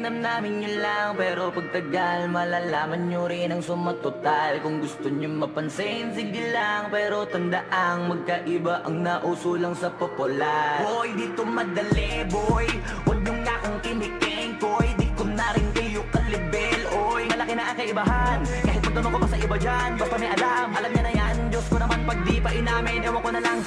namnamin nyo lang, pero pagtagal malalaman nyo rin ang sumatotal. Kung gusto nyo mapansin, sige lang, pero tandaang magkaiba ang nauso lang sa popular. Boy, dito madali, boy, huwag nyo nga akong kiniking, boy. Di ko na rin kayo kalibel, oy. Malaki na ang kaibahan, kahit magtanong ko pa sa iba dyan. Basta may alam niya na yan. Diyos ko naman pag di pa inamin, ewan ko na lang.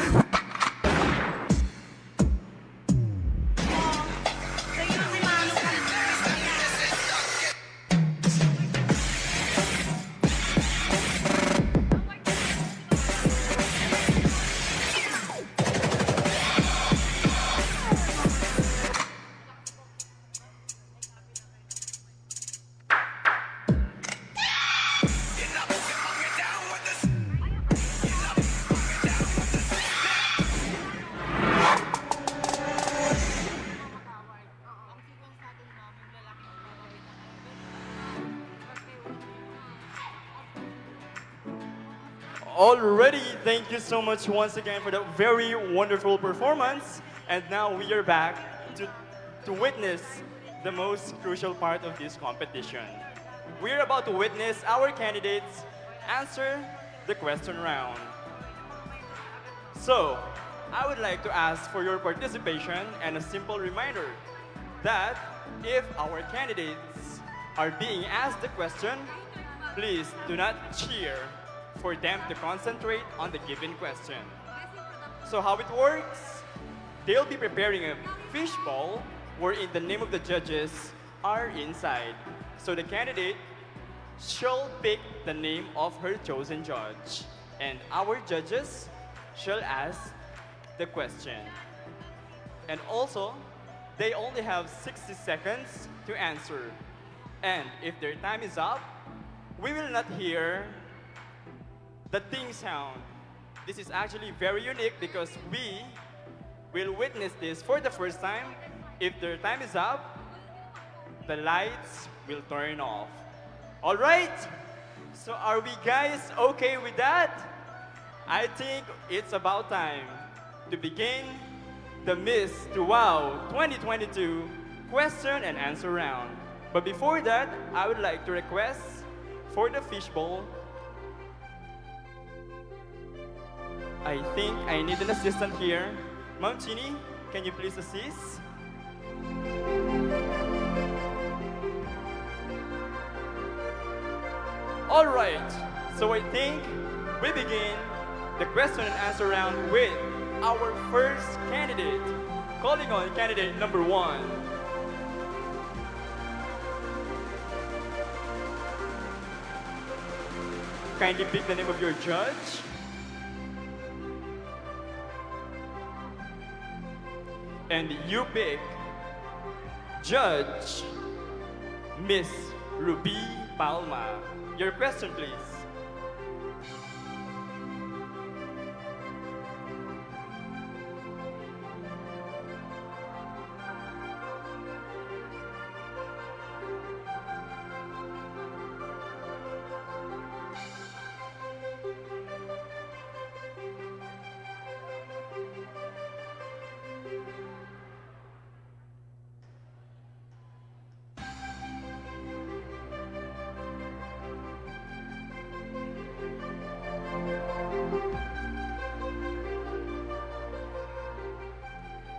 Already, thank you so much once again for that very wonderful performance. And now we are back to witness the most crucial part of this competition. We're about to witness our candidates answer the question round. So, I would like to ask for your participation and a simple reminder that if our candidates are being asked the question, please do not cheer for them to concentrate on the given question. So how it works? They'll be preparing a fishbowl wherein the name of the judges are inside. So the candidate shall pick the name of her chosen judge, and our judges shall ask the question. And also, they only have 60 seconds to answer. And if their time is up, we will not hear the ding sound. This is actually very unique because we will witness this for the first time. If their time is up, the lights will turn off. All right? So are we guys okay with that? I think it's about time to begin the Miss to Wow 2022 question and answer round. But before that, I would like to request for the fishbowl. I think I need an assistant here. Ma'am Chini, can you please assist? All right, so I think we begin the question and answer round with our first candidate. Calling on candidate number 1. Kindly pick the name of your judge. And you pick Judge Miss Ruby Palma. Your question, please.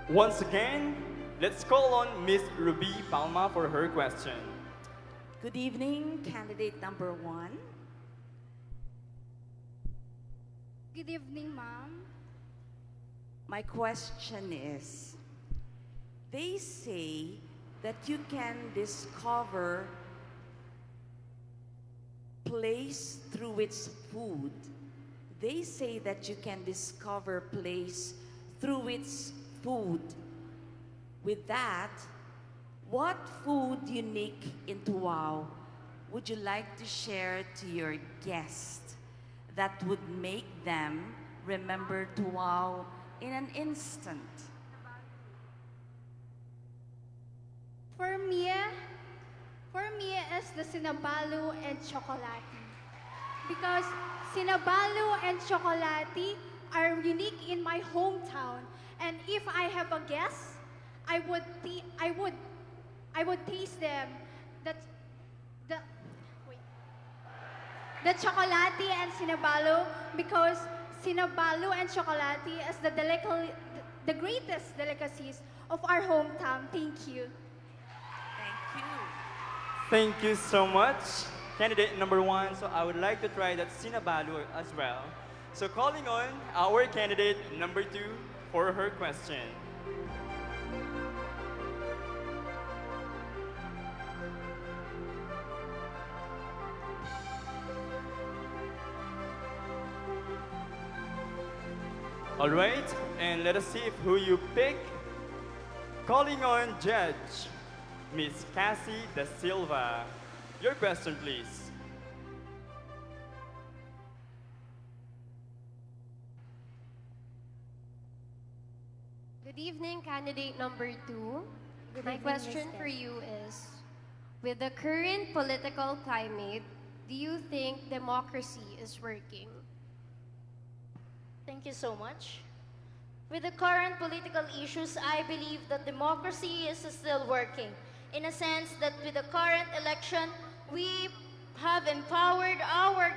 Once again, let's call on Miss Ruby Palma for her question. Good evening, candidate number 1. Good evening, ma'am. My question is, they say that you can discover place through its food. They say that you can discover place through its food. With that, what food unique in Tuwao would you like to share to your guests that would make them remember Tuwao in an instant? For me, is the sinabalu and chocolati. Because sinabalu and chocolati are unique in my hometown. And if I have a guess, I would would taste them. That's the wait. The chocolati and cinnabalo, because cinnabalo and chocolati is the greatest delicacies of our hometown. Thank you. Thank you. Thank you so much, candidate number 1. So I would like to try that Sinabalu as well. So calling on our candidate number 2 for her question. All right, and let us see if who you pick. Calling on Judge Miss Cassie Da Silva. Your question, please. Good evening, candidate number 2. Good My evening, question Miss for Ted. you is, with the current political climate, do you think democracy is working? Thank you so much. With the current political issues, I believe that democracy is still working. In a sense that with the current election, we have empowered our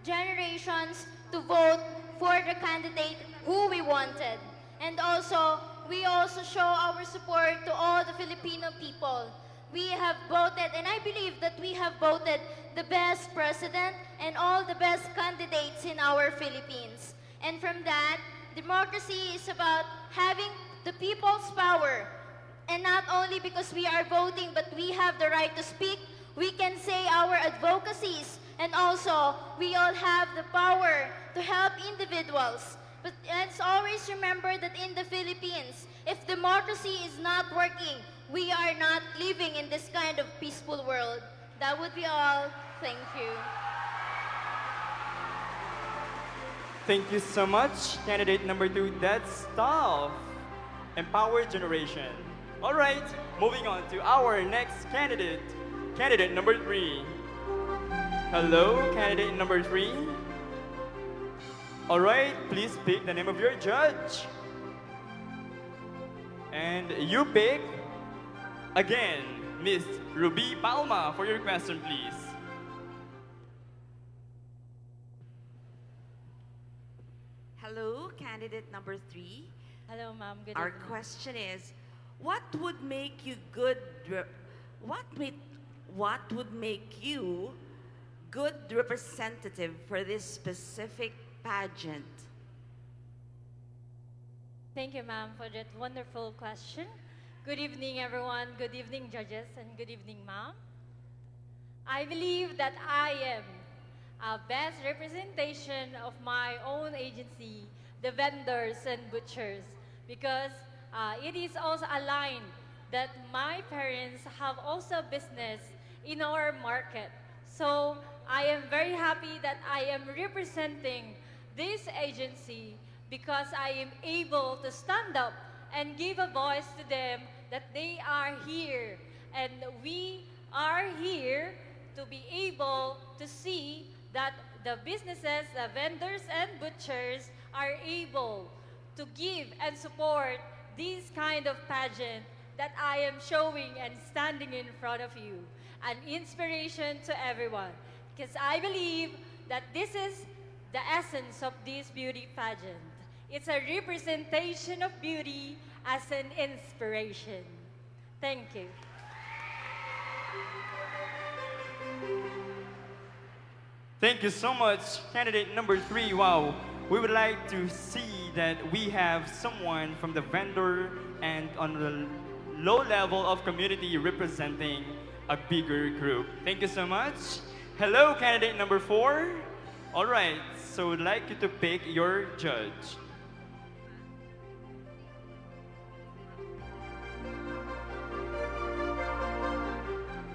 generations to vote for the candidate who we wanted. And also, we also show our support to all the Filipino people. We have voted, and I believe that we have voted the best president and all the best candidates in our Philippines. And from that, democracy is about having the people's power. And not only because we are voting, but we have the right to speak, we can say our advocacies, and also we all have the power to help individuals. But let's always remember that in the Philippines, if democracy is not working, we are not living in this kind of peaceful world. That would be all. Thank you. Thank you so much, candidate number 2. That's tough. Empowered generation. All right, moving on to our next candidate, candidate number 3. Hello, candidate number 3. All right, please pick the name of your judge. And you pick, again, Miss Ruby Palma for your question, please. Hello, candidate number 3. Hello, ma'am. Good Our evening. question is, what would make you good? What would make you good representative for this specific pageant? Thank you, ma'am, for that wonderful question. Good evening, everyone. Good evening, judges, and good evening, ma'am. I believe that I am a best representation of my own agency, the vendors and butchers, because it is also aligned that my parents have also business in our market. So I am very happy that I am representing this agency because I am able to stand up and give a voice to them that they are here. And we are here to be able to see that the businesses, the vendors and butchers are able to give and support this kind of pageant that I am showing and standing in front of you. An inspiration to everyone. Because I believe that this is the essence of this beauty pageant. It's a representation of beauty as an inspiration. Thank you. Thank you so much, candidate number 3. Wow, we would like to see that we have someone from the vendor and on the low level of community representing a bigger group. Thank you so much. Hello, candidate number 4. All right, so we'd like you to pick your judge.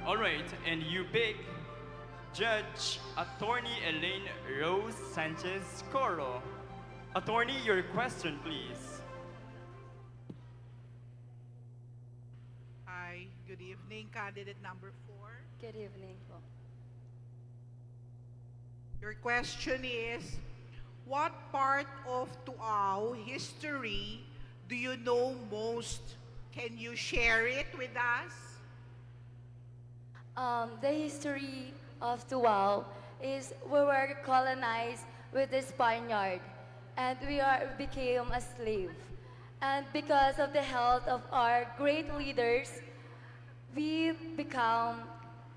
All right, and you pick Judge Attorney Elaine Rose Sanchez Coro. Attorney, your question, please. Hi, good evening, candidate number 4. Good evening po. Your question is, what part of Tuao history do you know most? Can you share it with us? The history of Tuwao is we were colonized with the Spaniard, and became a slave. And because of the help of our great leaders, we become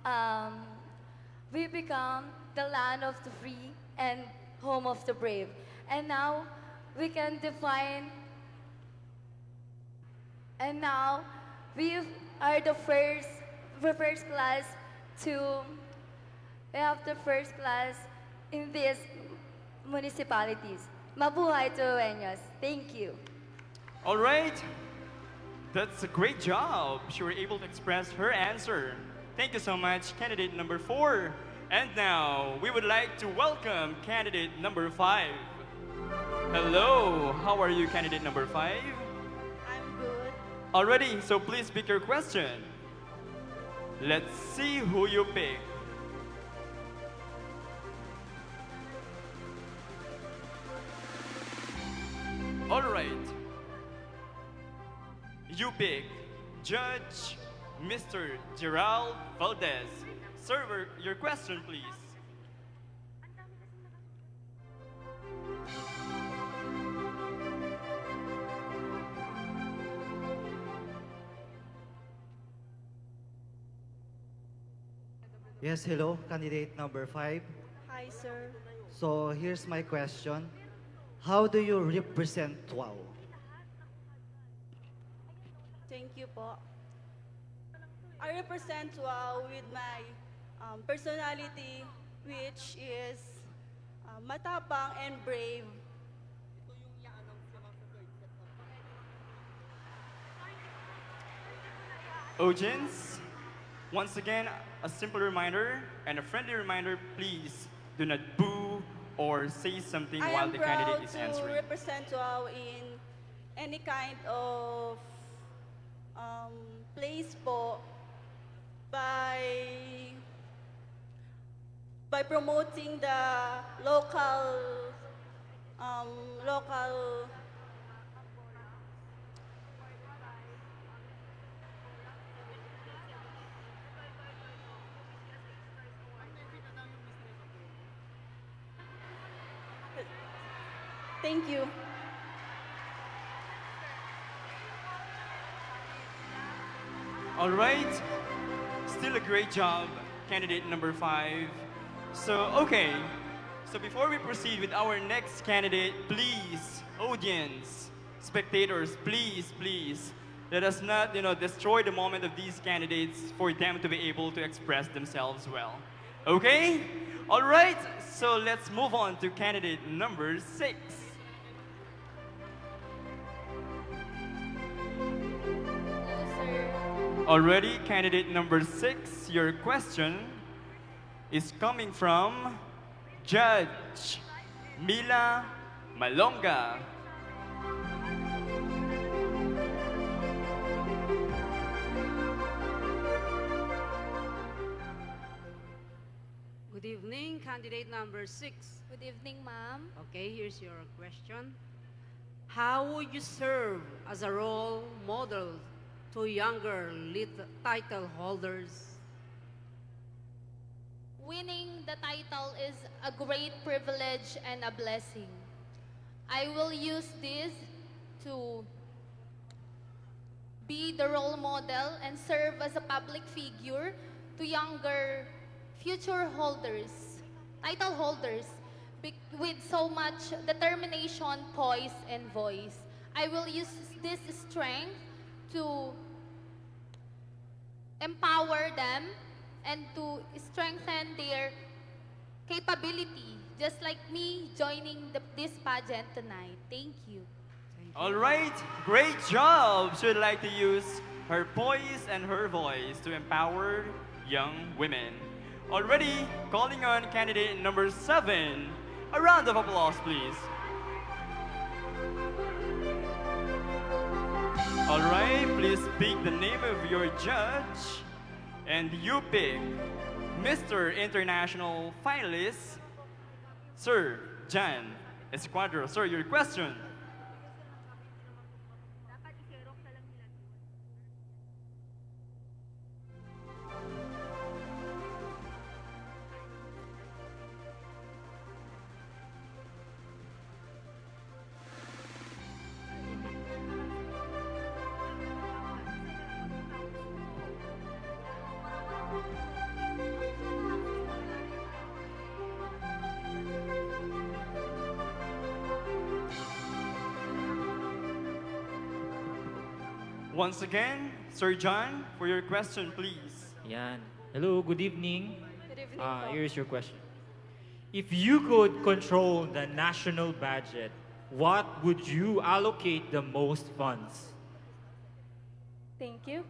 um, we become the land of the free and home of the brave. And now we can define. And now we are the first class to we have the first class in these municipalities. Mabuhay Tuweños. Thank you. All right. That's a great job. She was able to express her answer. Thank you so much, candidate number 4. And now, we would like to welcome candidate number 5. Hello, how are you, candidate number 5? I'm good. Already, so please pick your question. Let's see who you pick. All right. You pick Judge Mr. Gerald Valdez. Sir, your question, please. Yes, hello, candidate number 5. Hi, sir. So here's my question. How do you represent Tuao? Thank you po. I represent WOW with my personality, which is matapang and brave. Audience, once again, a simple reminder and a friendly reminder, please do not boo or say something I while am the proud candidate is to answering. represent WOW in any kind of place po by promoting the local Thank you. All right, still a great job, candidate number 5. So, okay, so before we proceed with our next candidate, please, audience, spectators, please, let us not, destroy the moment of these candidates for them to be able to express themselves well. Okay? All right, so let's move on to candidate number 6. Already, candidate number 6, your question is coming from Judge Mila Malonga. Good evening, candidate number 6. Good evening, ma'am. Okay, here's your question. How would you serve as a role model to younger title holders? Winning the title is a great privilege and a blessing. I will use this to be the role model and serve as a public figure to younger future holders, title holders, with so much determination, poise, and voice. I will use this strength to empower them and to strengthen their capability, just like me joining this pageant tonight. Thank you. All right, great job. She would like to use her poise and her voice to empower young women. Already calling on candidate number 7. A round of applause, please. All right, please pick the name of your judge. And you pick Mr. International finalist, Sir Jan Esquadro. Sir, your question. Once again, Sir John, for your question, please. Yan. Hello, good evening. Good evening po. Here's your question. If you could control the national budget, what would you allocate the most funds? Thank you.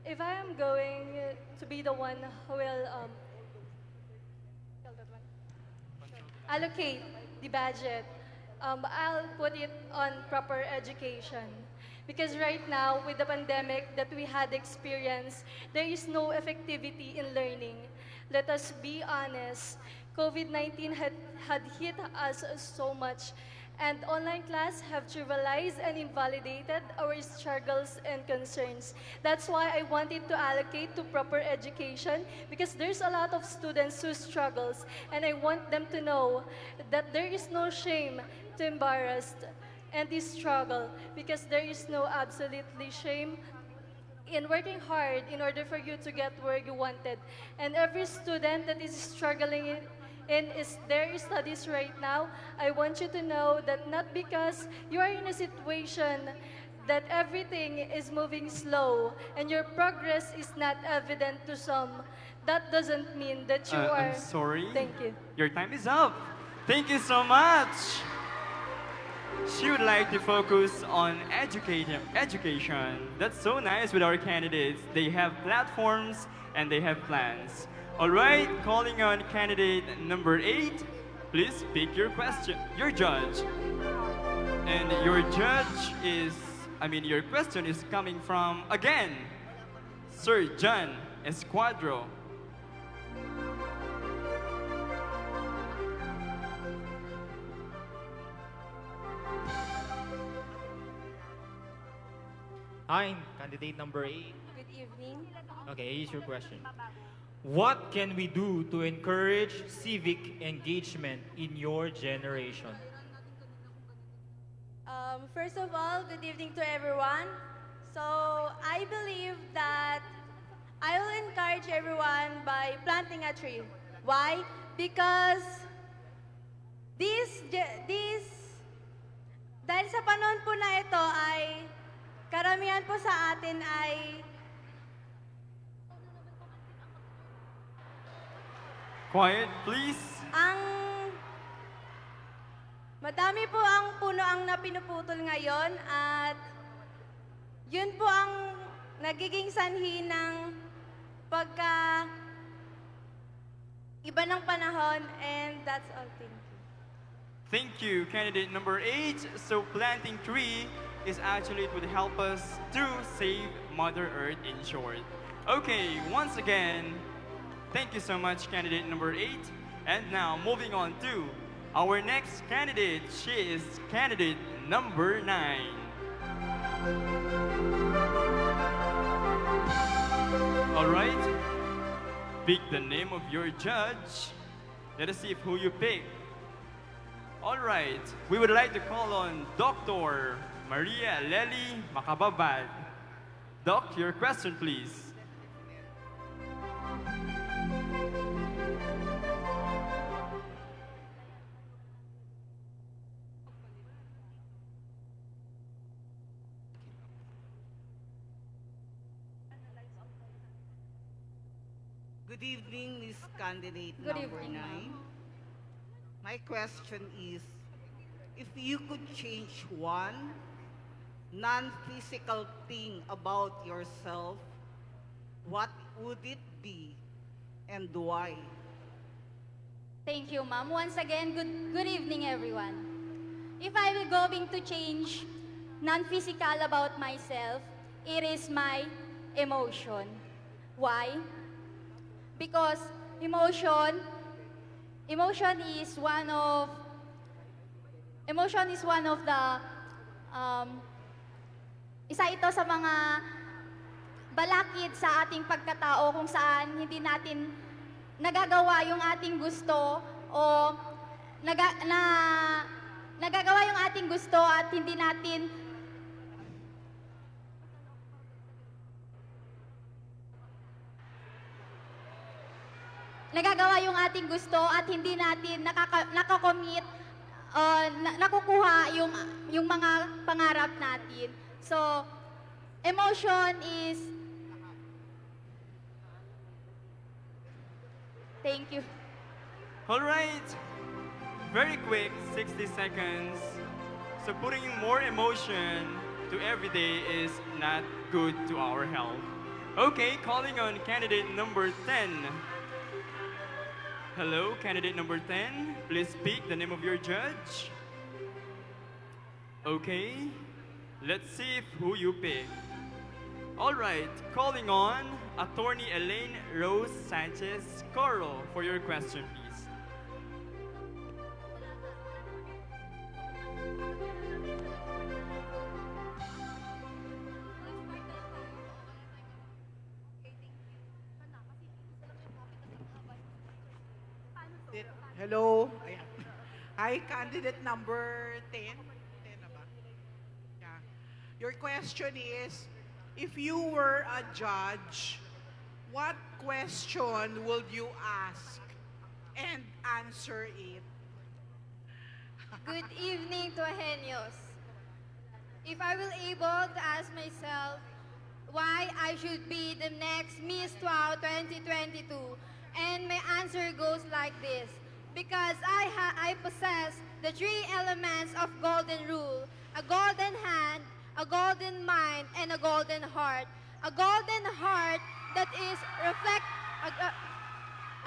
If I am going to be the one who will allocate the budget, I'll put it on proper education. Because right now, with the pandemic that we had experienced, there is no effectivity in learning. Let us be honest, COVID-19 had hit us so much, and online class have trivialized and invalidated our struggles and concerns. That's why I wanted to allocate to proper education, because there's a lot of students who struggles, and I want them to know that there is no shame to embarrass and this struggle, because there is no absolutely shame in working hard in order for you to get where you wanted. And every student that is struggling in their studies right now, I want you to know that not because you are in a situation that everything is moving slow and your progress is not evident to some, that doesn't mean that you are... I'm sorry. Thank you. Your time is up. Thank you so much. She would like to focus on education. That's so nice with our candidates. They have platforms and they have plans. All right, calling on candidate number 8. Please pick your question, your judge. And your question is coming from, again, Sir John Esquadro. Hi, candidate number 8. Good evening. Okay, here's your question. What can we do to encourage civic engagement in your generation? First of all, good evening to everyone. So, I believe that I will encourage everyone by planting a tree. Why? Because dahil sa panahon po na ito ay karamihan po sa atin ay Quiet, please. Madami po ang puno ang napinuputol ngayon at yun po ang nagiging sanhi ng pagka iba ng panahon, and that's all. Thank you. Thank you, candidate number 8. So planting tree is actually, it would help us to save Mother Earth in short. Okay, once again, thank you so much, candidate number 8. And now, moving on to our next candidate. She is candidate number 9. All right, pick the name of your judge. Let us see who you pick. All right, we would like to call on Dr. Maria Lely Macababad. Doc, your question, please. Good evening, Miss Candidate Good number evening, 9. ma'am. My question is, if you could change one non-physical thing about yourself, what would it be and why? Thank you, ma'am. Once again, good evening, everyone. If I will going to change non-physical about myself, it is my emotion. Why? Because emotion is one of the isa ito sa mga balakid sa ating pagkatao kung saan hindi natin nagagawa yung ating gusto o nagagawa yung ating gusto at hindi natin nakakommit, nakukuha yung mga pangarap natin. So, emotion is... Thank you. All right. Very quick, 60 seconds. So putting more emotion to every day is not good to our health. Okay, calling on candidate number 10. Hello, candidate number 10. Please speak the name of your judge. Okay, let's see who you pick. All right, calling on Attorney Elaine Rose Sanchez Coro for your question, please. Hello. Ayan. Hi, candidate number 10. 10 na ba? Yeah. Your question is, if you were a judge, what question would you ask and answer it? Good evening to Ahenios. If I will able to ask myself why I should be the next Miss Wow 2022, and my answer goes like this. Because I possess the three elements of golden rule: a golden hand, a golden mind, and a golden heart. A golden heart that is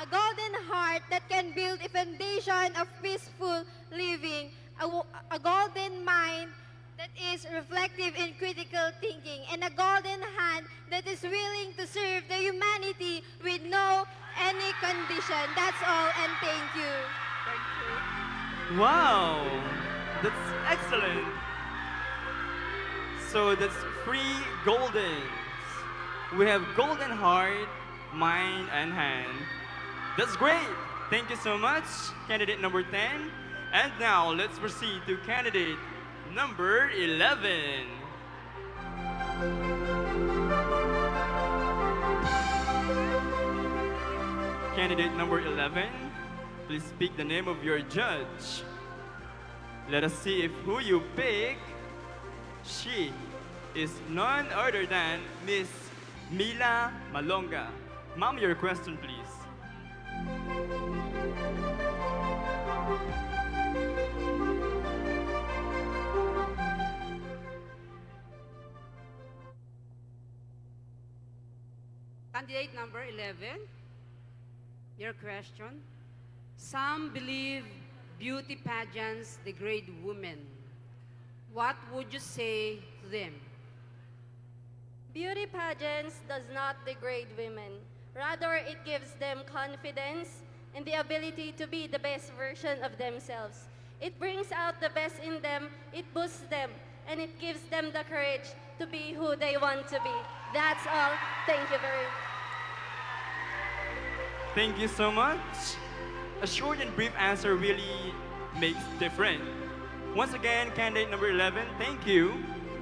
a golden heart that can build a foundation of peaceful living. A golden mind that is reflective in critical thinking, and a golden hand that is willing to serve the humanity with no any condition. That's all, and thank you. Thank you. Wow, that's excellent. So that's 3 goldens. We have golden heart, mind, and hand. That's great. Thank you so much, candidate number 10. And now let's proceed to candidate number 11. Candidate number 11, please speak the name of your judge. Let us see if who you pick, she is none other than Miss Mila Malonga. Ma'am, your question, please. Candidate number 11, your question. Some believe beauty pageants degrade women. What would you say to them? Beauty pageants does not degrade women. Rather, it gives them confidence and the ability to be the best version of themselves. It brings out the best in them, it boosts them, and it gives them the courage to be who they want to be. That's all. Thank you very much. Thank you so much. A short and brief answer really makes difference. Once again, candidate number 11, thank you.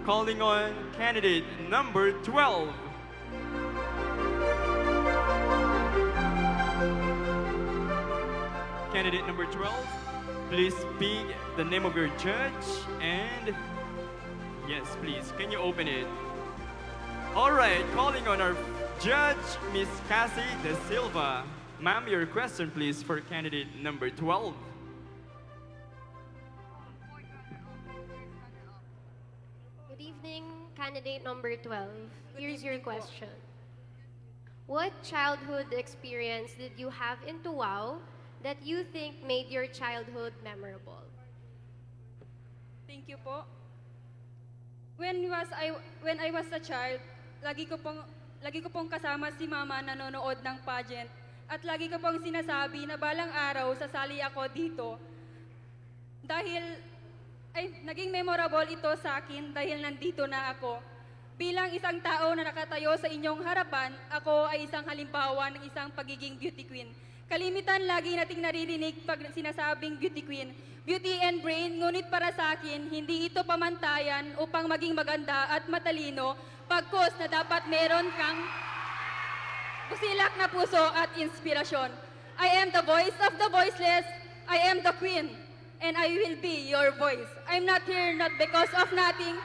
Calling on candidate number 12. Candidate number 12, please speak the name of your judge and yes, please, can you open it? All right, calling on our judge, Miss Cassie De Silva. Ma'am, your question, please, for candidate number 12. Good evening, candidate number 12. Here's your question. What childhood experience did you have in Tuwao that you think made your childhood memorable? Thank you po. When I was a child, lagi ko pong kasama si mama nanonood ng pageant at lagi ko pong sinasabi na balang araw sasali ako dito. Naging memorable ito sa akin dahil nandito na ako. Bilang isang tao na nakatayo sa inyong harapan, ako ay isang halimbawa ng isang pagiging beauty queen. Kalimitan lagi nating naririnig pag sinasabing beauty queen, beauty and brain, ngunit para sa akin, hindi ito pamantayan upang maging maganda at matalino, pagkos na dapat meron kang busilak na puso at inspirasyon. I am the voice of the voiceless, I am the queen, and I will be your voice. I'm not here not because of nothing.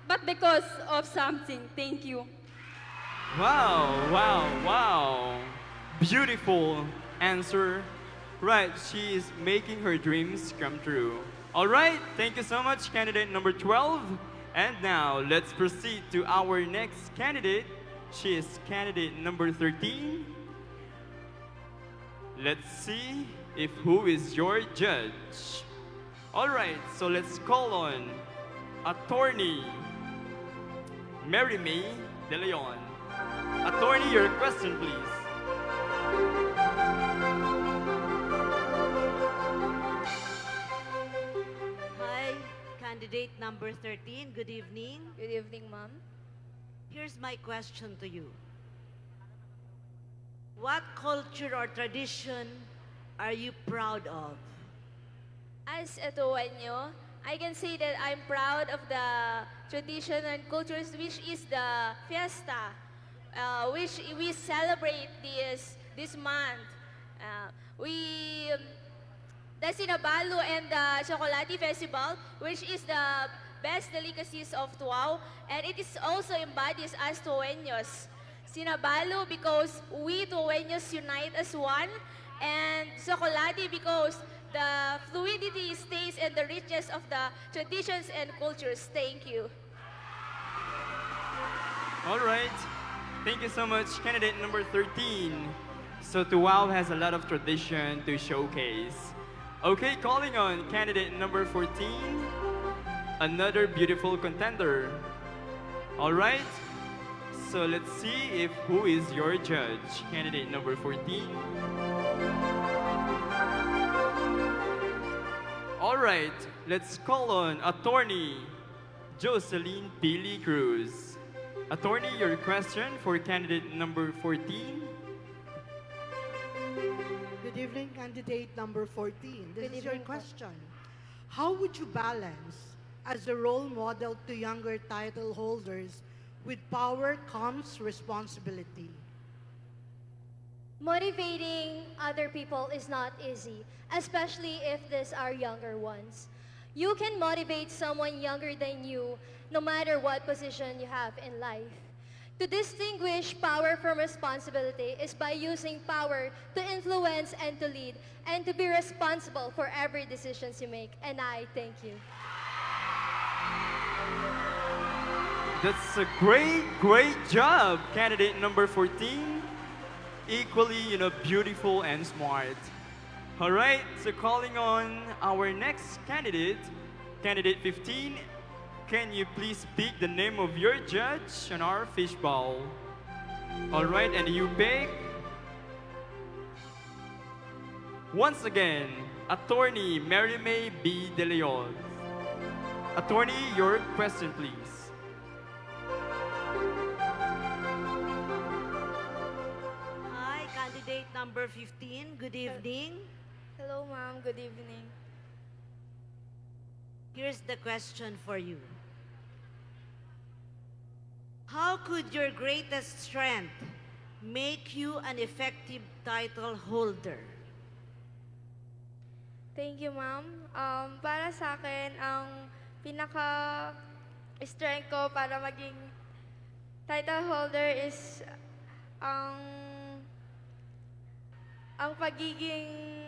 but because of something. Thank you. Wow, wow, wow. Beautiful answer. Right, she is making her dreams come true. All right, thank you so much, candidate number 12. And now, let's proceed to our next candidate. She is candidate number 13. Let's see if who is your judge. All right, so let's call on Attorney Mary May De Leon. Attorney, your question, please. Hi, candidate number 13. Good evening. Good evening, ma'am. Here's my question to you. What culture or tradition are you proud of? As a Tuwenyo, I can say that I'm proud of the tradition and cultures, which is the fiesta, which we celebrate this month. The Sinabalu and the Chocolate Festival, which is the best delicacies of Tuaw, and it is also embodies as Tuwenyos. Sinabalu because we Tuwenyos unite as one, and Chocolate because the fluidity stays and the richness of the traditions and cultures. Thank you. All right. Thank you so much, candidate number 13. So Tuaw has a lot of tradition to showcase. Okay, calling on candidate number 14. Another beautiful contender. All right. So let's see if who is your judge. Candidate number 14. All right, let's call on Attorney Jocelyn Pili Cruz. Attorney, your question for candidate number 14. Good evening, candidate number 14. This Good is your evening po. question. How would you balance as a role model to younger title holders? With power comes responsibility. Motivating other people is not easy, especially if these are younger ones. You can motivate someone younger than you no matter what position you have in life. To distinguish power from responsibility is by using power to influence and to lead, and to be responsible for every decisions you make. And I thank you. That's a great job, candidate number 14. Equally, beautiful and smart. All right, so calling on our next candidate, candidate 15. Can you please speak the name of your judge on our fishbowl? All right, and you pick. Once again, Attorney Mary May B. De Leon. Attorney, your question, please. Hi, candidate number 15. Good evening. Hello, ma'am. Good evening. Here's the question for you. How could your greatest strength make you an effective title holder? Thank you, ma'am. Para sa akin, ang pinaka-strength ko para maging title holder is ang pagiging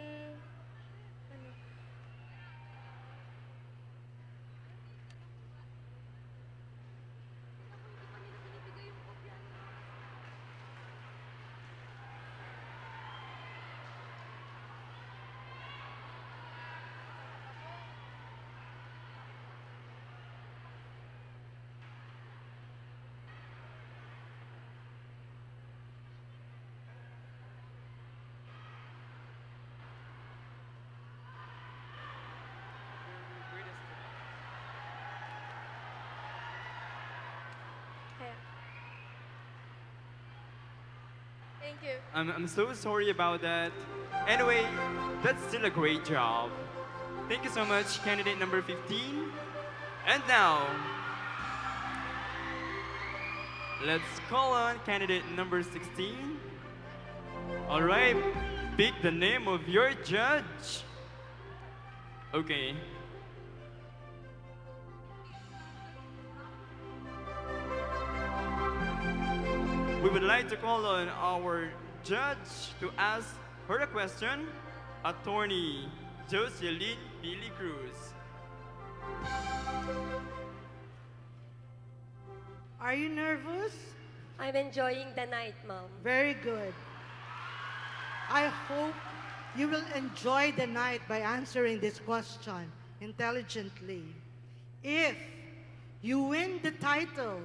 Thank you. I'm so sorry about that. Anyway, that's still a great job. Thank you so much, candidate number 15. And now, let's call on candidate number 16. All right, pick the name of your judge. Okay. we would like to call on our judge to ask her a question, Attorney Jocelyn Billy Cruz. Are you nervous? I'm enjoying the night, Mom. Very good. I hope you will enjoy the night by answering this question intelligently. If you win the title,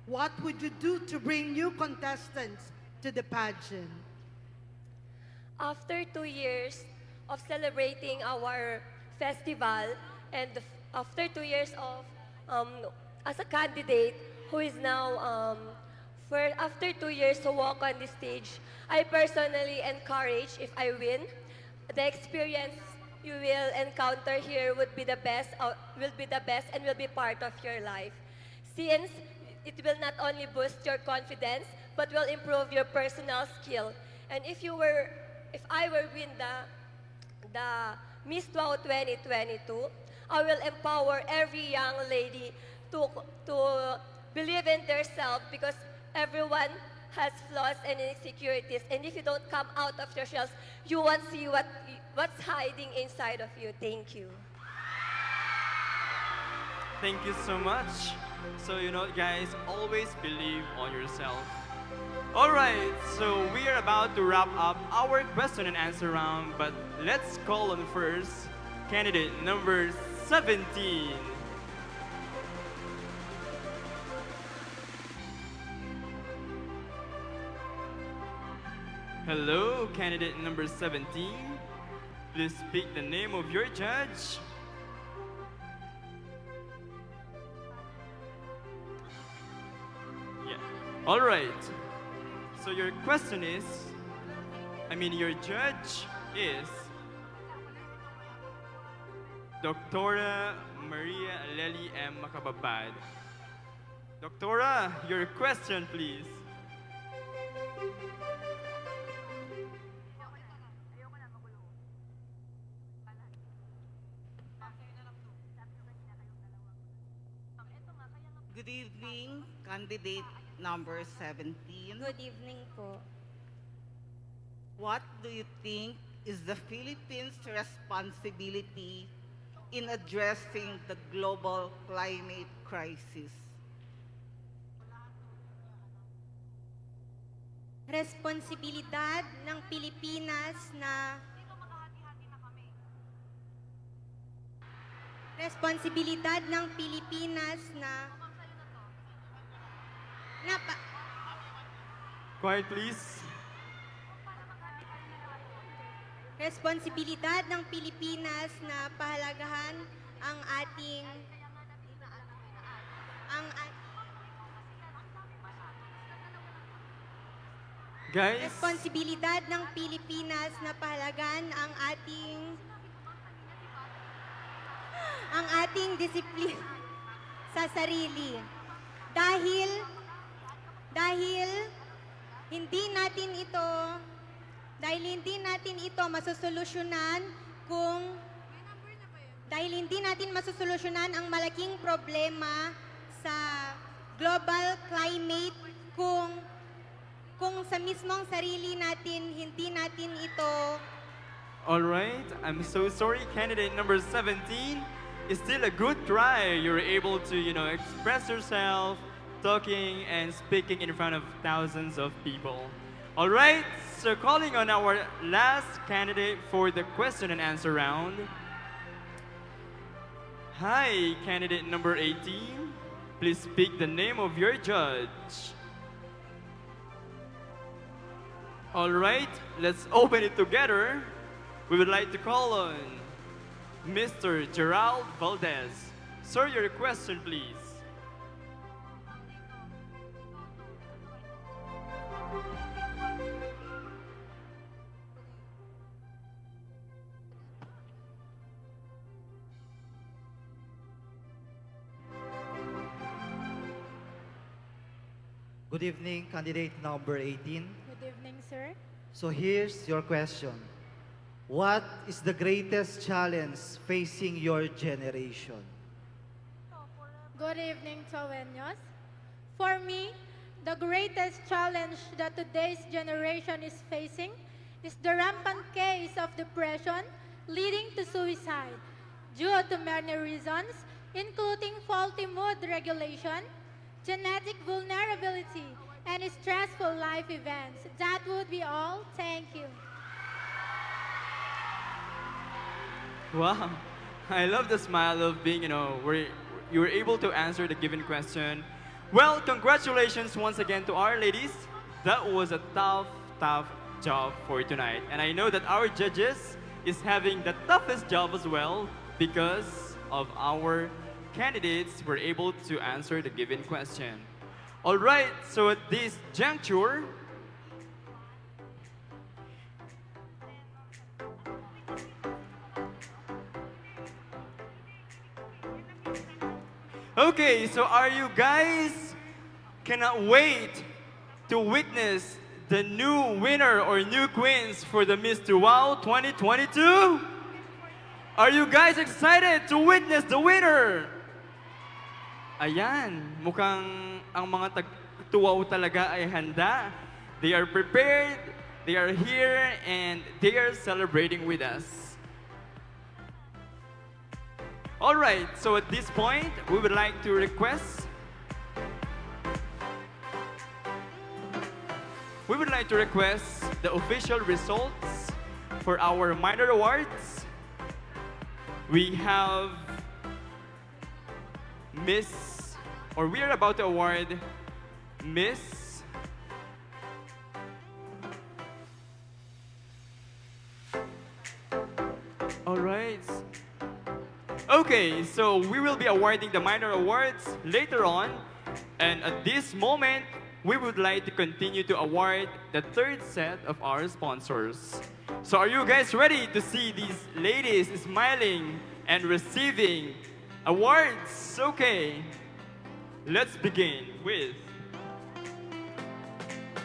what would you do to bring new contestants to the pageant? After 2 years of celebrating our festival and after 2 years of as a candidate who is now after 2 years to walk on the stage, I personally encourage, if I win, the experience you will encounter here would be the best, and will be part of your life. Since it will not only boost your confidence, but will improve your personal skill. And if I were win the Miss Wow 2022, I will empower every young lady to believe in themselves, because everyone has flaws and insecurities. And if you don't come out of your shells, you won't see what's hiding inside of you. Thank you. Thank you so much. So, guys, always believe on yourself. All right, so we are about to wrap up our question and answer round, but let's call on first candidate number 17. Hello, candidate number 17. Please speak the name of your judge. Yeah. All right. So your question is, your judge is Doctora Maria Lely M. Macababad. Doctora, your question, please. Good evening, candidate number 17. Good evening po. What do you think is the Philippines' responsibility in addressing the global climate crisis? Responsibilidad ng Pilipinas na Quiet, please. Responsibilidad ng Pilipinas na pahalagahan ang ating Guys, Responsibilidad ng Pilipinas na pahalagahan ang ating disiplina sa sarili. Dahil hindi natin ito masosolusyonan dahil hindi natin masosolusyonan ang malaking problema sa global climate kung sa mismong sarili natin hindi natin ito. all right. I'm so sorry, candidate number 17. It's still a good try. You're able to, express yourself, talking and speaking in front of thousands of people. All right, so calling on our last candidate for the question and answer round. Hi, candidate number 18. Please speak the name of your judge. All right, let's open it together. We would like to call on Mr. Gerald Valdez. Sir, your question, please. Good evening, candidate number 18. Good evening, sir. So here's your question. What is the greatest challenge facing your generation? Good evening, Tawenyos. For me, The greatest challenge that today's generation is facing is the rampant case of depression leading to suicide due to many reasons, including faulty mood regulation, genetic vulnerability, and stressful life events. That would be all. Thank you. Wow. I love the smile of being, where you were able to answer the given question. Well, congratulations once again to our ladies. That was a tough job for tonight. And I know that our judges is having the toughest job as well because of our candidates were able to answer the given question. All right, so at this juncture, okay, so are you guys cannot wait to witness the new winner or new queens for the Miss Wow 2022? Are you guys excited to witness the winner? Ayan, mukhang ang mga tuwaw talaga ay handa. They are prepared, they are here, and they are celebrating with us. All right, so at this point, we would like to request the official results for our minor awards. We have we are about to award Miss All right. Okay, so we will be awarding the minor awards later on. And at this moment, we would like to continue to award the third set of our sponsors. So are you guys ready to see these ladies smiling and receiving awards? Okay, let's begin with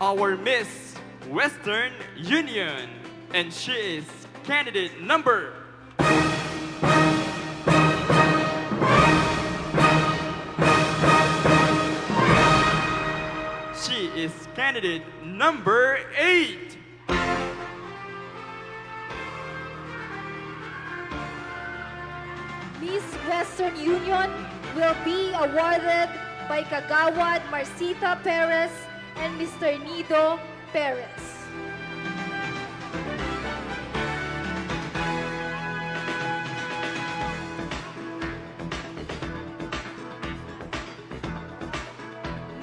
our Miss Western Union. And she is candidate number candidate number 8. Miss Western Union will be awarded by Kagawad Marcita Perez and Mr. Nido Perez.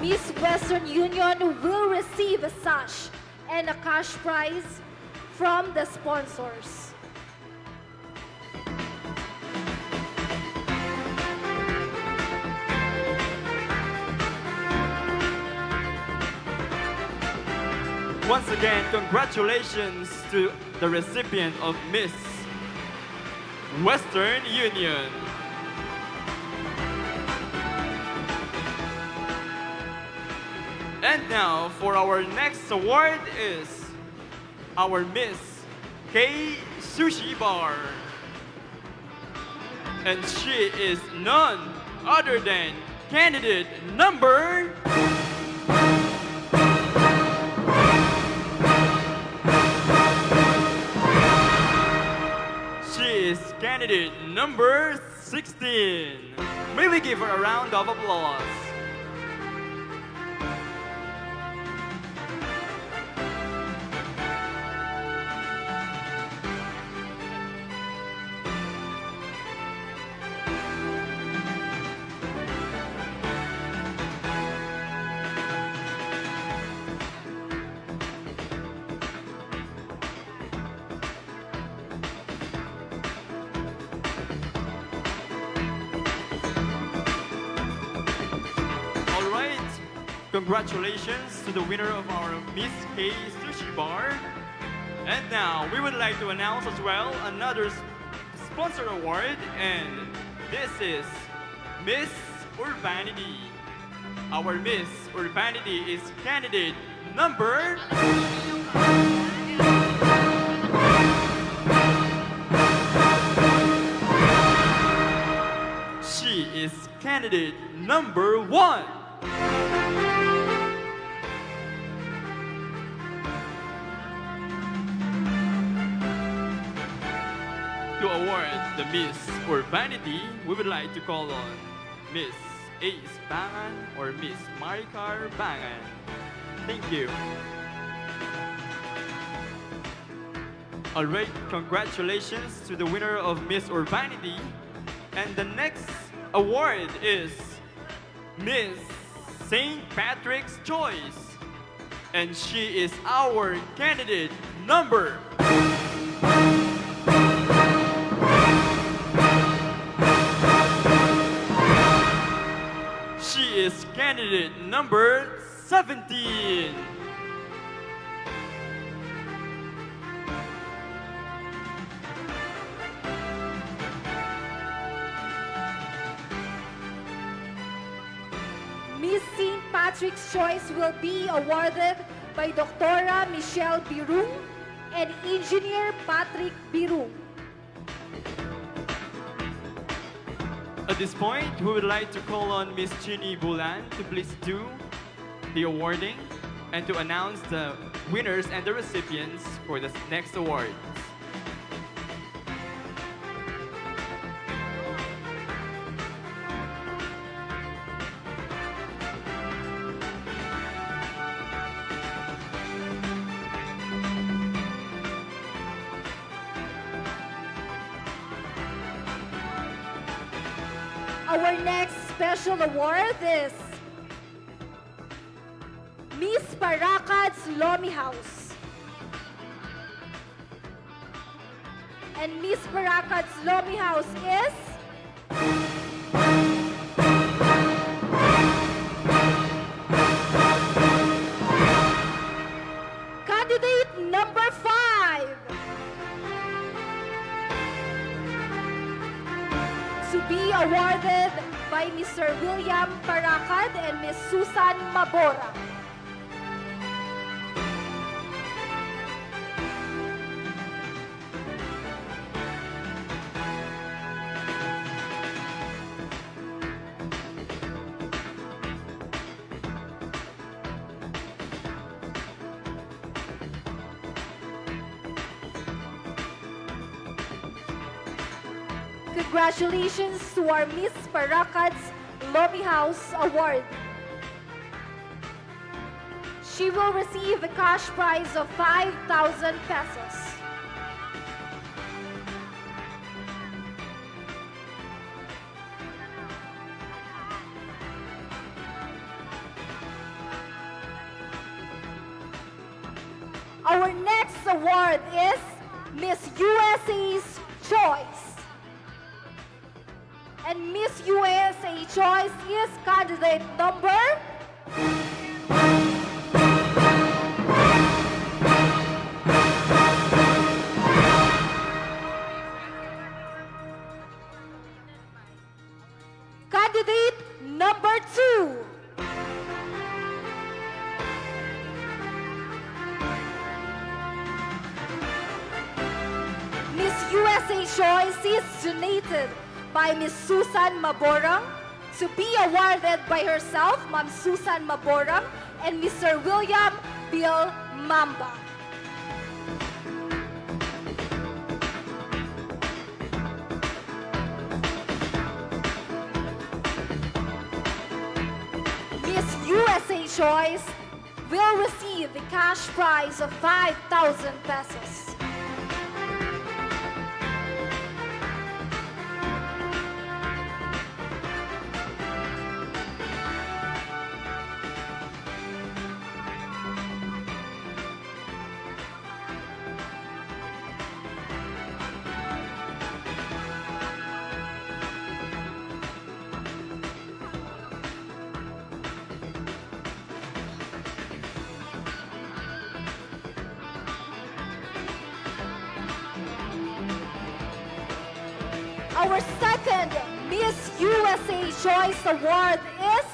Miss Western Union will receive a sash and a cash prize from the sponsors. Once again, congratulations to the recipient of Miss Western Union. And now, for our next award is our Miss K Sushi Bar. And she is none other than candidate number... She is candidate number 16. May we give her a round of applause. Congratulations to the winner of our Miss K Sushi Bar. And now, we would like to announce as well another sponsor award, and this is Miss Urbanity. Our Miss Urbanity is candidate number... She is candidate number 1. award the Miss Urbanity, we would like to call on Miss Ace Bangan or Miss Maricar Bangan. Thank you. Alright, congratulations to the winner of Miss Urbanity. And the next award is Miss St. Patrick's Choice. And she is our candidate number. She is candidate number 17. Miss St. Patrick's Choice will be awarded by Dr. Michelle Birung and Engineer Patrick Birung. At this point, we would like to call on Miss Ginny Bulan to please do the awarding and to announce the winners and the recipients for the next awards. Our next special award is Miss Paracad's Lomi House. And Miss Paracad's Lomi House is candidate number 5. To be awarded by Mr. William Paracad and Miss Susan Mabora. Congratulations to our Miss Paracad's Lomi House Award. She will receive a cash prize of 5,000 pesos. Our next award is Miss USA's Choice. And Miss USA Choice is candidate number candidate number 2. Miss USA Choice is donated by Miss Susan Maborang to be awarded by herself, Ma'am Susan Maborang, and Mr. William Bill Mamba. Miss USA Choice will receive a cash prize of 5,000 pesos. Our second Miss USA Choice Award is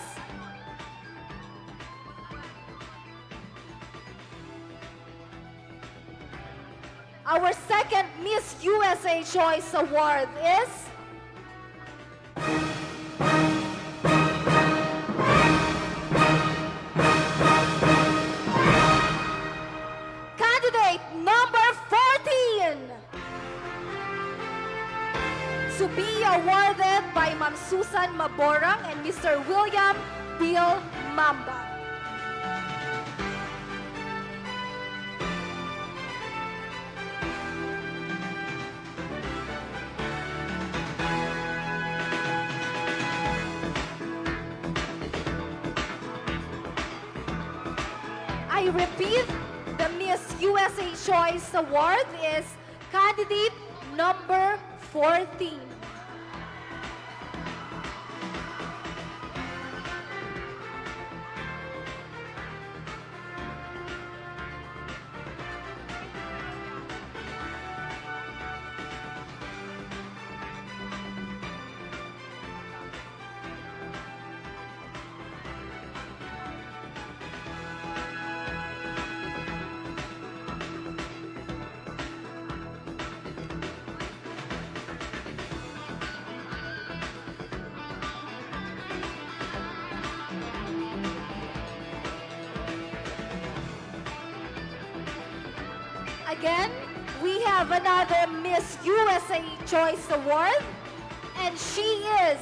Our second Miss USA Choice Award is candidate number 14. be awarded by Ma'am Susan Maborang and Mr. William Bill Mamba. I repeat, the Miss USA Choice Award is candidate number 14. Again, we have another Miss USA Choice Award, and she is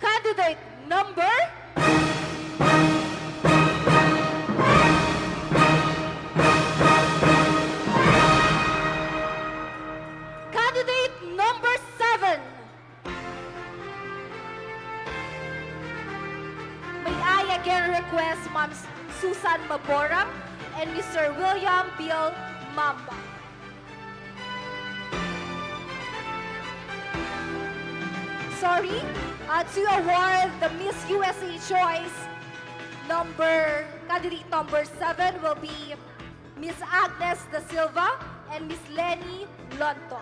candidate number candidate number 7. May I again request Ma'am Susan Maborang and Mr. William Bill Mamba. Sorry, to award the Miss USA Choice candidate number 7 will be Miss Agnes Da Silva and Miss Lenny Lonto.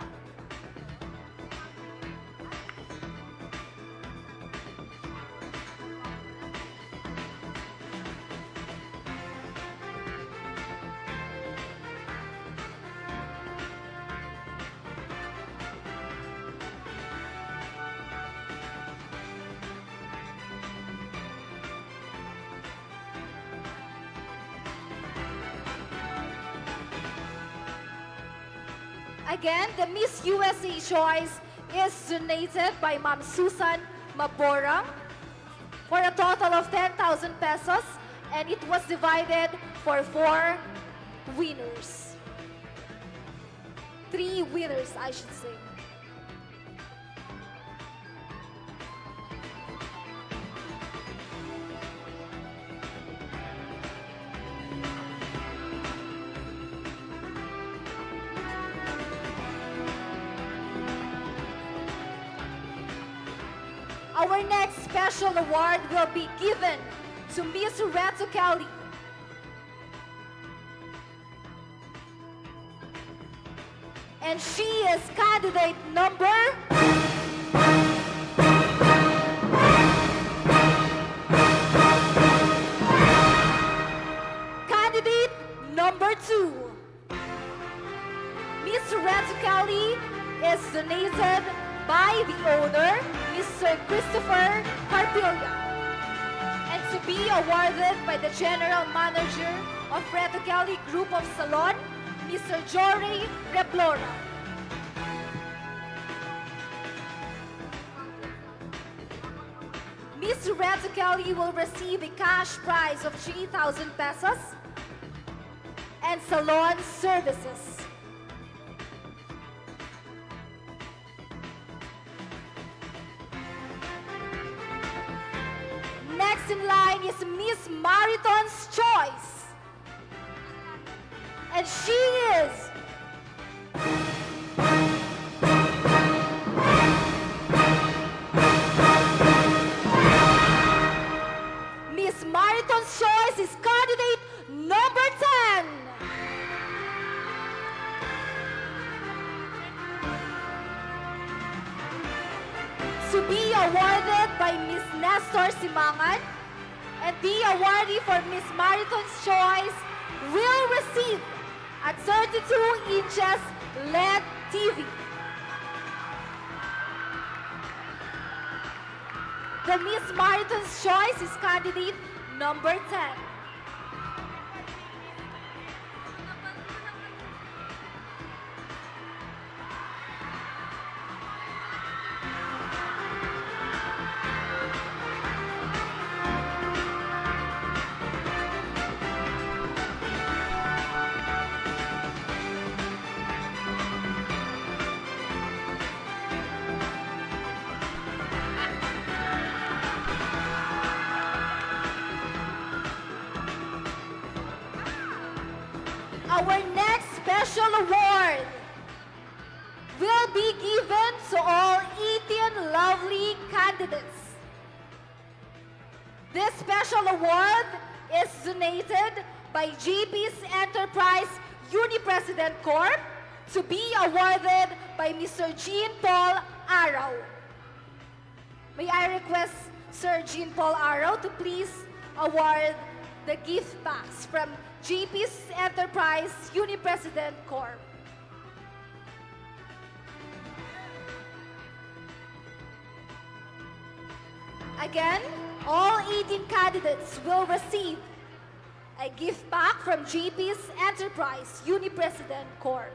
Again, the Miss USA Choice is donated by Ma'am Susan Maborang for a total of 10,000 pesos, and it was divided for 4 winners. 3 winners, I should say. Our next special award will be given to Miss Reto Kelly. And she is candidate number candidate number 2. Miss Reto Kelly is donated by the owner, Mr. Christopher Carpilla, and to be awarded by the General Manager of Reto Kelly Group of Salon, Mr. Jory Reblora. Miss Reto Kelly will receive a cash prize of 3,000 pesos and salon services. Next in line is Miss Mariton's Choice. And she is Miss Mariton's Choice is candidate number 10. To be awarded by Miss Nestor Simangan, and the awardee for Miss Mariton's Choice will receive a 32 inches LED TV. The Miss Mariton's Choice is candidate number 10. Our next special award will be given to all 18 lovely candidates. This special award is donated by JP's Enterprise Uni-President Corp to be awarded by Mr. Jean Paul Araw. May I request Sir Jean Paul Araw to please award the gift packs from JP's Enterprise Uni-President Corp. Again, all 18 candidates will receive a gift pack from JP's Enterprise Uni-President Corp.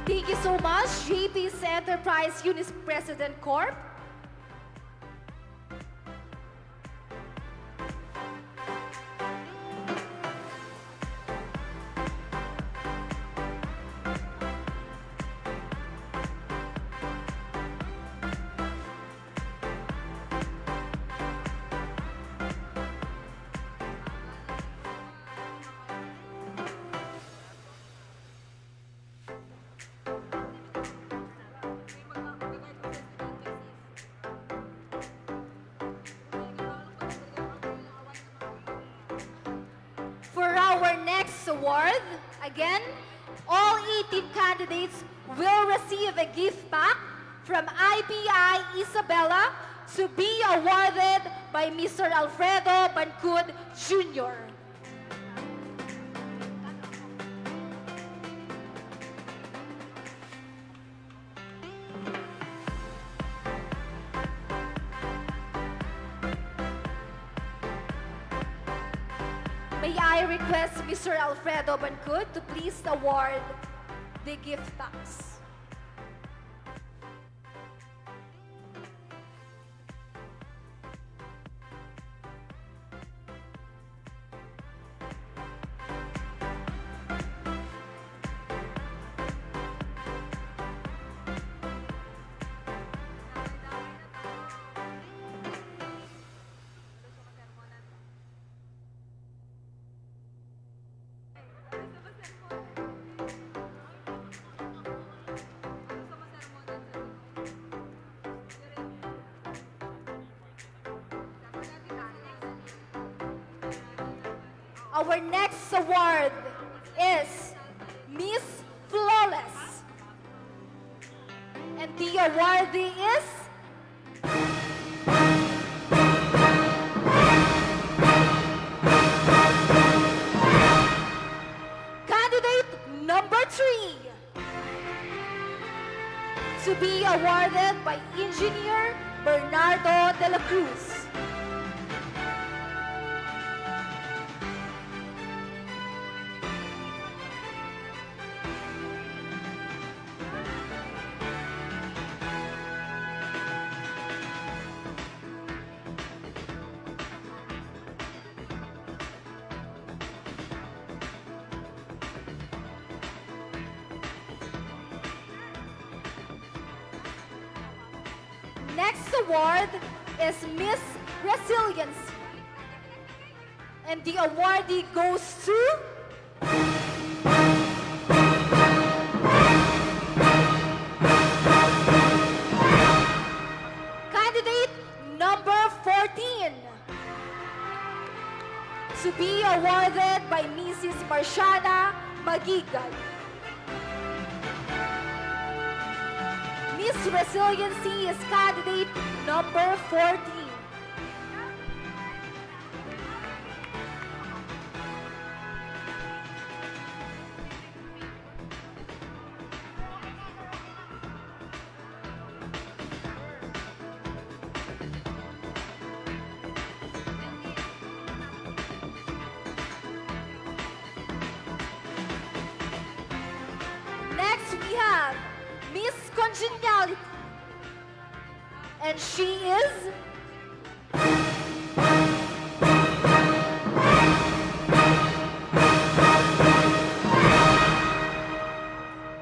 Thank you so much, JP's Enterprise Uni-President Corp. For our next award, again, all 18 candidates will receive a gift pack from IPI Isabela to be awarded by Mr. Alfredo Bancud Jr. May I request Mr. Alfredo Bancud to please award the gift packs. Our next award is Miss Flawless. And the awardee is candidate number 3 to be awarded by Engineer Bernardo de la Cruz. next award is Miss Resilience. And the awardee goes to candidate number 14, to be awarded by Mrs. Marciana Magigal. Miss Resiliency is candidate number 14. Next we have Miss Congeniality. And she is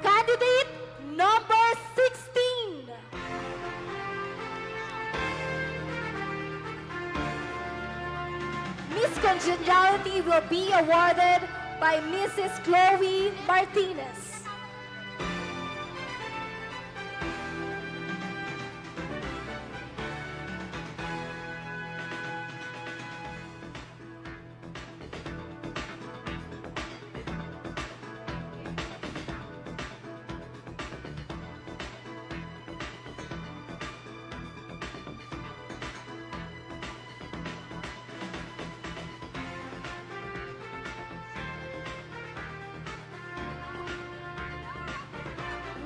candidate number 16. Miss Congeniality will be awarded by Mrs. Chloe Martinez.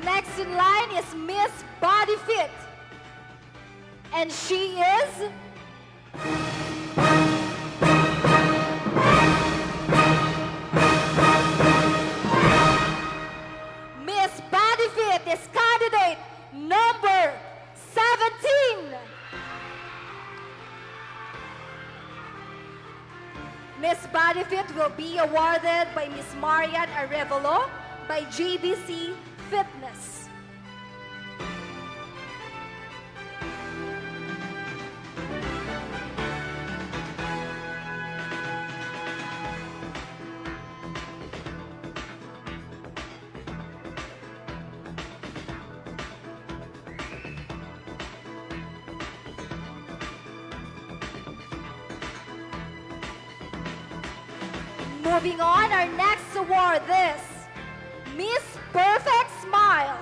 Next in line is Miss Body Fit. And she is Miss Body Fit is candidate number 17. Miss Body Fit will be awarded by Miss Marian Arevalo by JBC Fitness. Moving on, our next award is Miss Perfect Smile.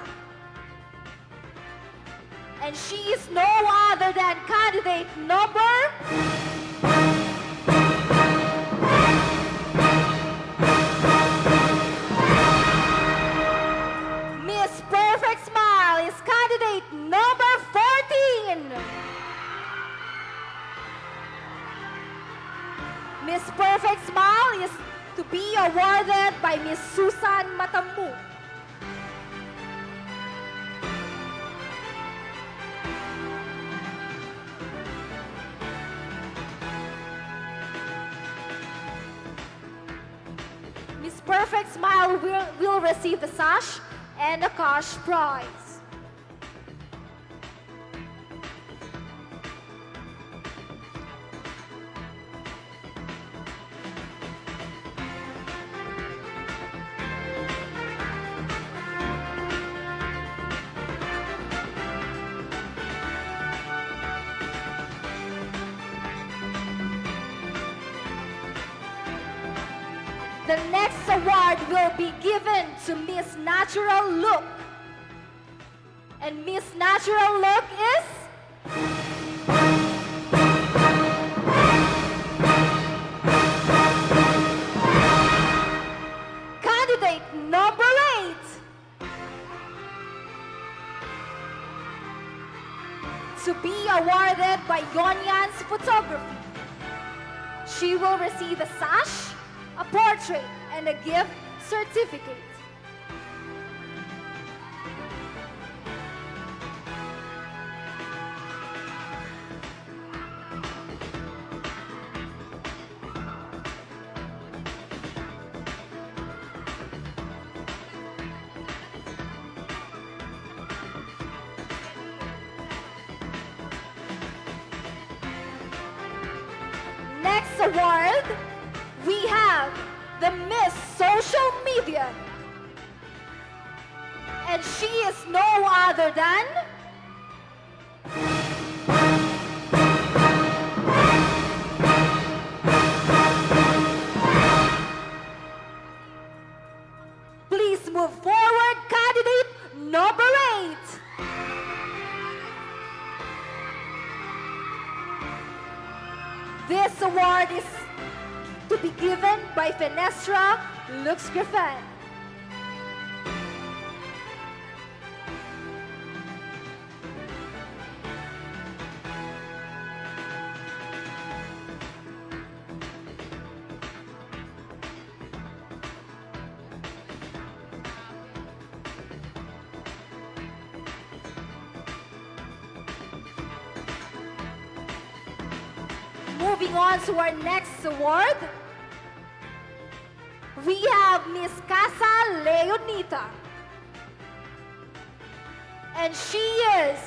And she is no other than candidate number Miss Perfect Smile is candidate number 14. Miss Perfect Smile is to be awarded by Miss Susan Matamu. Miss Perfect Smile will receive the sash and a cash prize. The next award will be given to Miss Natural Look. And Miss Natural Look is candidate number 8. To be awarded by Yonyan's Photography. She will receive a sash, a portrait, and a gift certificate. award, we have the Miss Social Media. And she is no other than please move forward, candidate number 8. This award is to be given by Fenestra Lux Griffin. Moving on to our next award, we have Miss Casa Leonita. And she is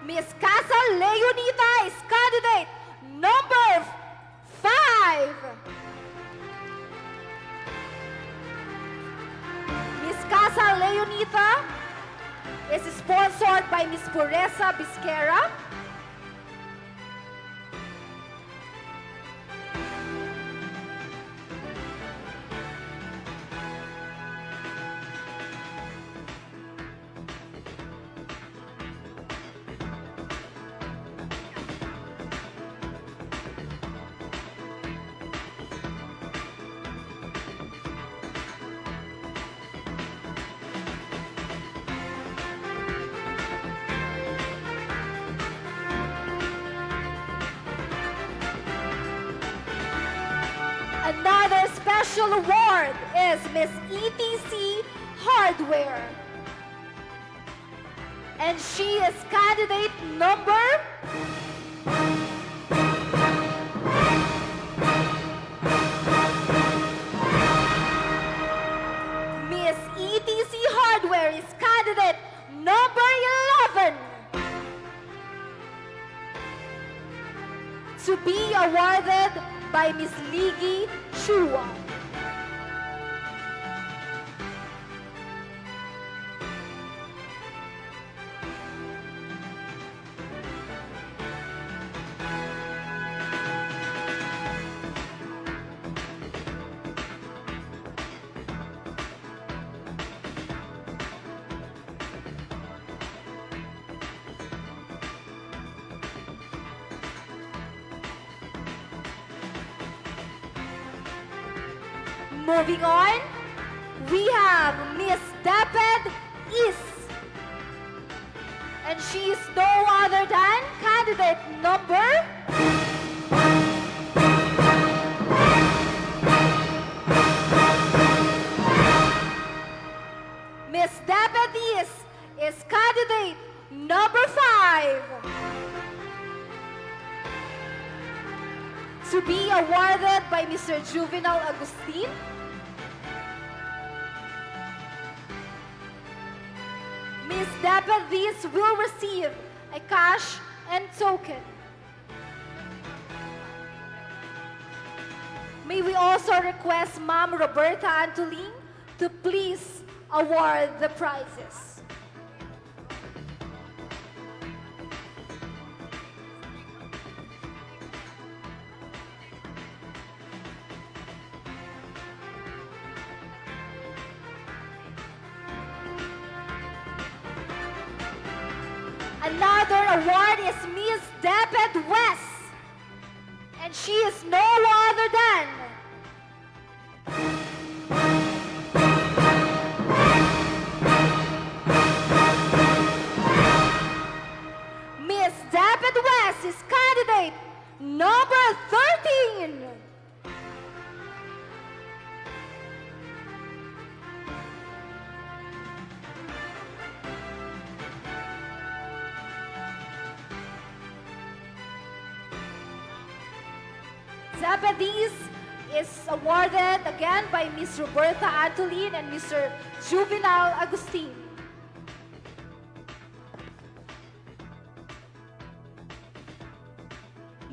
Miss Casa Leonita is candidate number 5. Miss Casa Leonita is sponsored by Miss Pureza Bisquera. Another special award is Miss ETC Hardware. And she is candidate number Miss ETC Hardware is candidate number 11 to be awarded by Miss Ligi Chua. Moving on, we have Miss Daped Is. And she is no other than candidate number Miss Daped is candidate number 5 to be awarded by Mr. Juvenal Agustin. Miss Dapet will receive a cash and token. May we also request Ma'am Roberta Antolin to please award the prizes. Another award is Miss Dapet West. And she is no other than Miss Dapet West is candidate number 13. Zappadis is awarded again by Miss Roberta Antolin and Mr. Juvenal Agustin.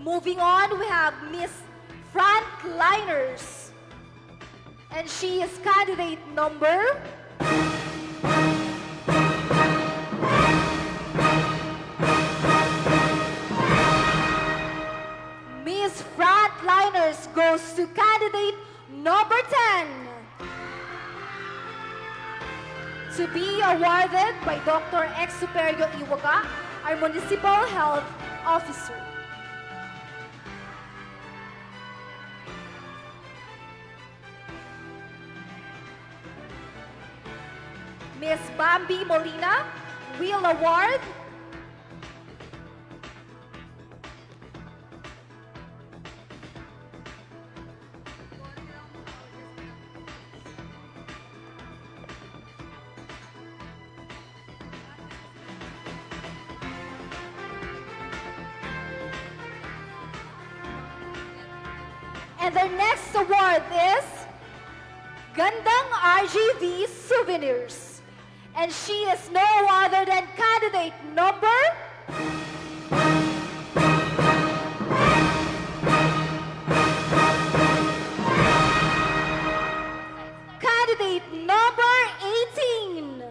Moving on, we have Miss Frontliners. And she is candidate number... Miss Frontliners goes to candidate number 10. To be awarded by Dr. Exuperio Iwaga, our Municipal Health Officer. Miss Bambi Molina, Wheel Award. And the next award is Gandang RGV Souvenirs. And she is no other than candidate number... Candidate number 18.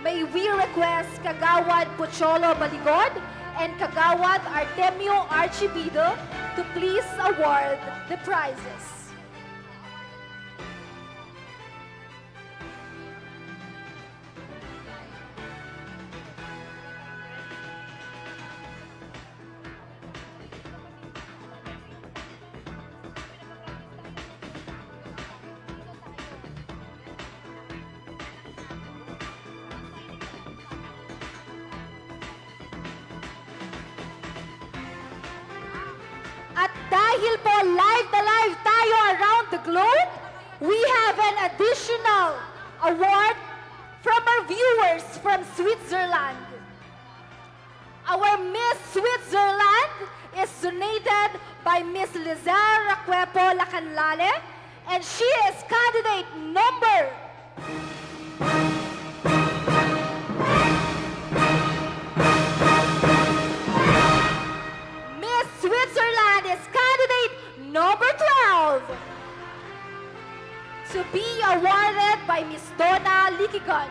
May we request Kagawad Pocholo Baligod and Kagawad Artemio Archibido to please award the prizes. At dahil po live na live tayo around the globe, we have an additional award from our viewers from Switzerland. Our Miss Switzerland is donated by Miss Lizelle Raquepo Lacanlale, and she is candidate number... Miss Switzerland is candidate number 12 to be awarded by Miss Donna Likigan.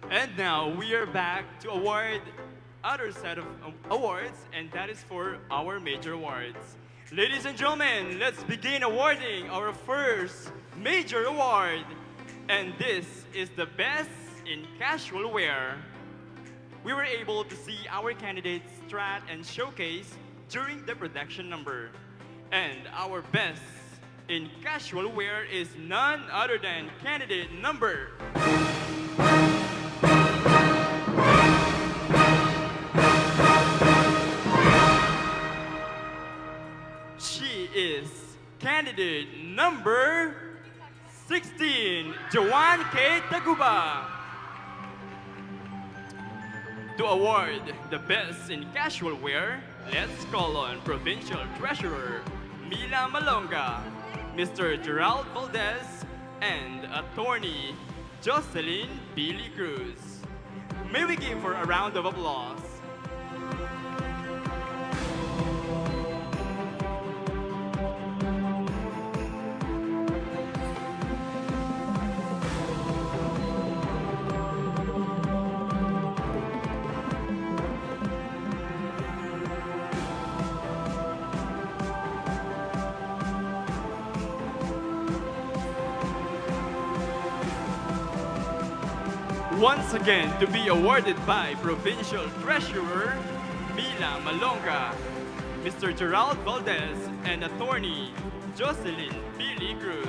And now we are back to award other set of awards, and that is for our major awards. Ladies and gentlemen, let's begin awarding our first major award. And this is the best in casual wear. We were able to see our candidates strat and showcase during the production number. And our best in casual wear is none other than candidate number... She is candidate number 16, Joanne K. Taguba. To award the best in casual wear, let's call on Provincial Treasurer Mila Malonga, Mr. Gerald Valdez, and Attorney Jocelyn Billy Cruz. May we give her a round of applause. once again to be awarded by Provincial Treasurer Mila Malonga, Mr. Gerald Valdez, and Attorney Jocelyn Billy Cruz.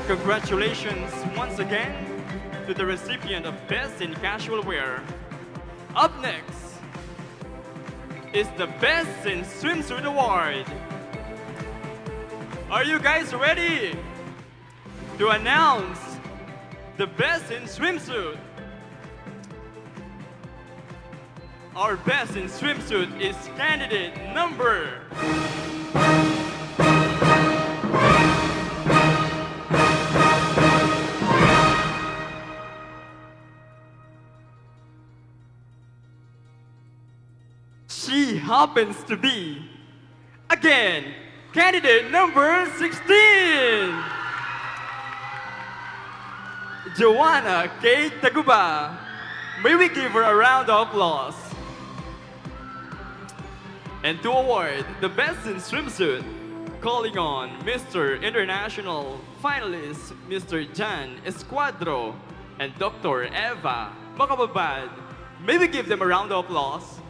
Congratulations once again to the recipient of Best in Casual Wear. Up next is the Best in Swimsuit Award. Are you guys ready to announce the Best in Swimsuit? Our Best in Swimsuit is candidate number... She happens to be, again, candidate number 16, Joanna K. Taguba. May we give her a round of applause. And to award the Best in Swimsuit, calling on Mr. International finalist Mr. Jan Escuadro and Dr. Eva Macababad. May we give them a round of applause.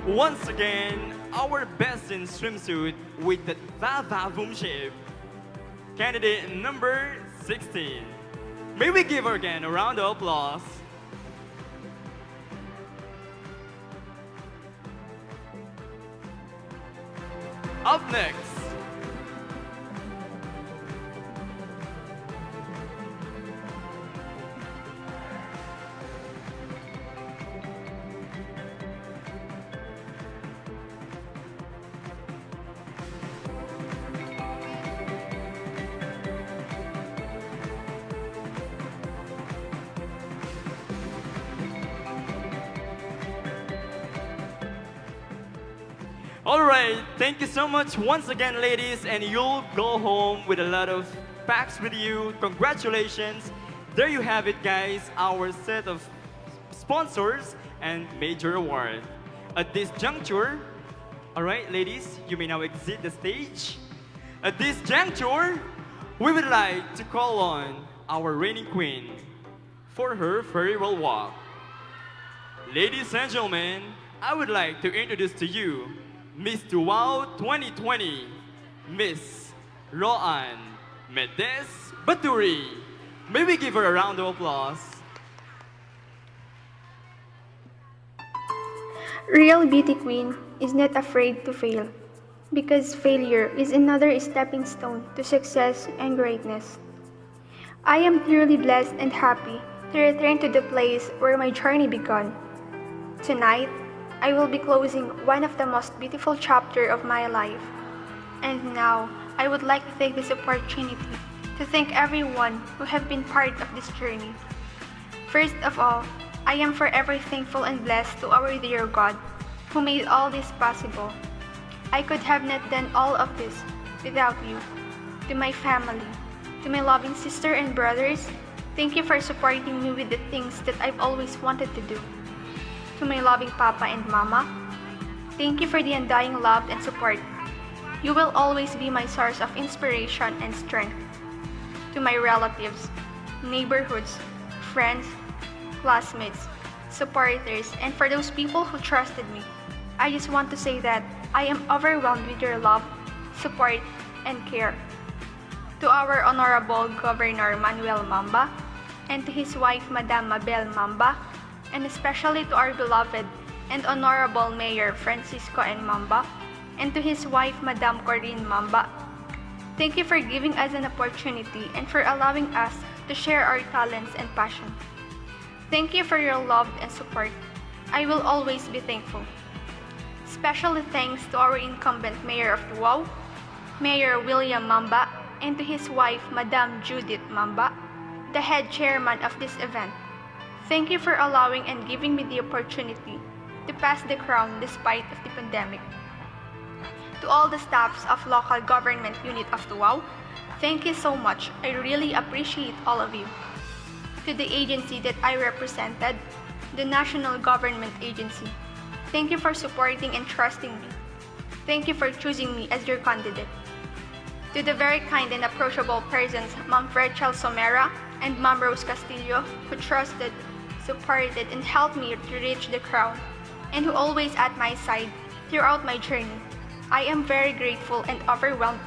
Once again, our Best in Swimsuit with the Vava Boom shape, candidate number 16. May we give her again a round of applause. Up next, all right, thank you so much once again, ladies, and you'll go home with a lot of packs with you. Congratulations. There you have it, guys, our set of sponsors and major award. At this juncture, all right, ladies, you may now exit the stage. At this juncture, we would like to call on our reigning queen for her farewell walk. Ladies and gentlemen, I would like to introduce to you Miss Tuwao 2020, Miss Roan Mendez Baturi. May we give her a round of applause. Real beauty queen is not afraid to fail, because failure is another stepping stone to success and greatness. I am truly blessed and happy to return to the place where my journey began. Tonight, I will be closing one of the most beautiful chapters of my life. And now, I would like to take this opportunity to thank everyone who have been part of this journey. First of all, I am forever thankful and blessed to our dear God, who made all this possible. I could have not done all of this without you. To my family, to my loving sister and brothers, thank you for supporting me with the things that I've always wanted to do. To my loving Papa and Mama, thank you for the undying love and support. You will always be my source of inspiration and strength. To my relatives, neighborhoods, friends, classmates, supporters, and for those people who trusted me, I just want to say that I am overwhelmed with your love, support, and care. To our Honorable Governor Manuel Mamba, and to his wife Madam Mabel Mamba, and especially to our beloved and Honorable Mayor Francisco N. Mamba, and to his wife, Madam Corinne Mamba. Thank you for giving us an opportunity and for allowing us to share our talents and passion. Thank you for your love and support. I will always be thankful. Special thanks to our incumbent Mayor of Tuaw, Mayor William Mamba, and to his wife, Madam Judith Mamba, the head chairman of this event. Thank you for allowing and giving me the opportunity to pass the crown despite of the pandemic. To all the staffs of local government unit of Tuaw, thank you so much. I really appreciate all of you. To the agency that I represented, the National Government Agency, thank you for supporting and trusting me. Thank you for choosing me as your candidate. To the very kind and approachable persons, Ma'am Rachel Somera and Ma'am Rose Castillo, who trusted, supported, and helped me to reach the crown, and who always at my side throughout my journey. I am very grateful and overwhelmed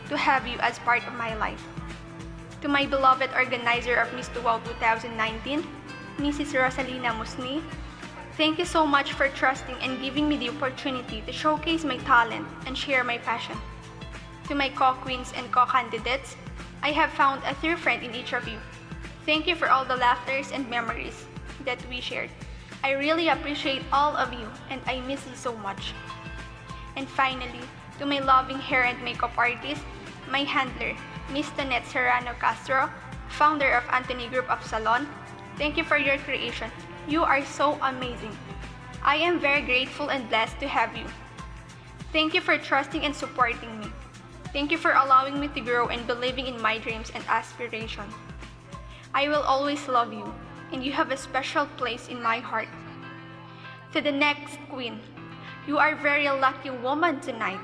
to have you as part of my life. To my beloved organizer of Miss Tuaw 2019, Mrs. Rosalina Musni, thank you so much for trusting and giving me the opportunity to showcase my talent and share my passion. To my co-queens and co-candidates, I have found a true friend in each of you. Thank you for all the laughters and memories that we shared. I really appreciate all of you and I miss you so much. And finally, to my loving hair and makeup artist, my handler, Miss Tonette Serrano Castro, founder of Anthony Group of Salon, thank you for your creation. You are so amazing. I am very grateful and blessed to have you. Thank you for trusting and supporting me. Thank you for allowing me to grow and believing in my dreams and aspirations. I will always love you, and you have a special place in my heart. To the next queen, you are a very lucky woman tonight.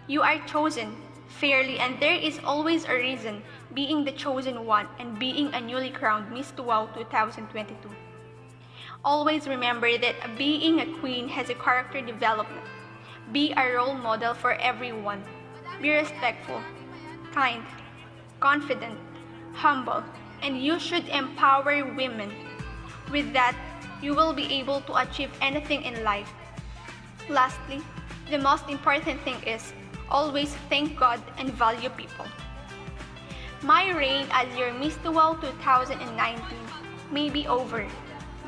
You are chosen fairly, and there is always a reason being the chosen one and being a newly crowned Miss Tuaw 2022. Always remember that being a queen has a character development. Be a role model for everyone. Be respectful, kind, confident, humble, and you should empower women. With that, you will be able to achieve anything in life. Lastly, the most important thing is always thank God and value people. My reign as your Miss Tuaw 2019 may be over,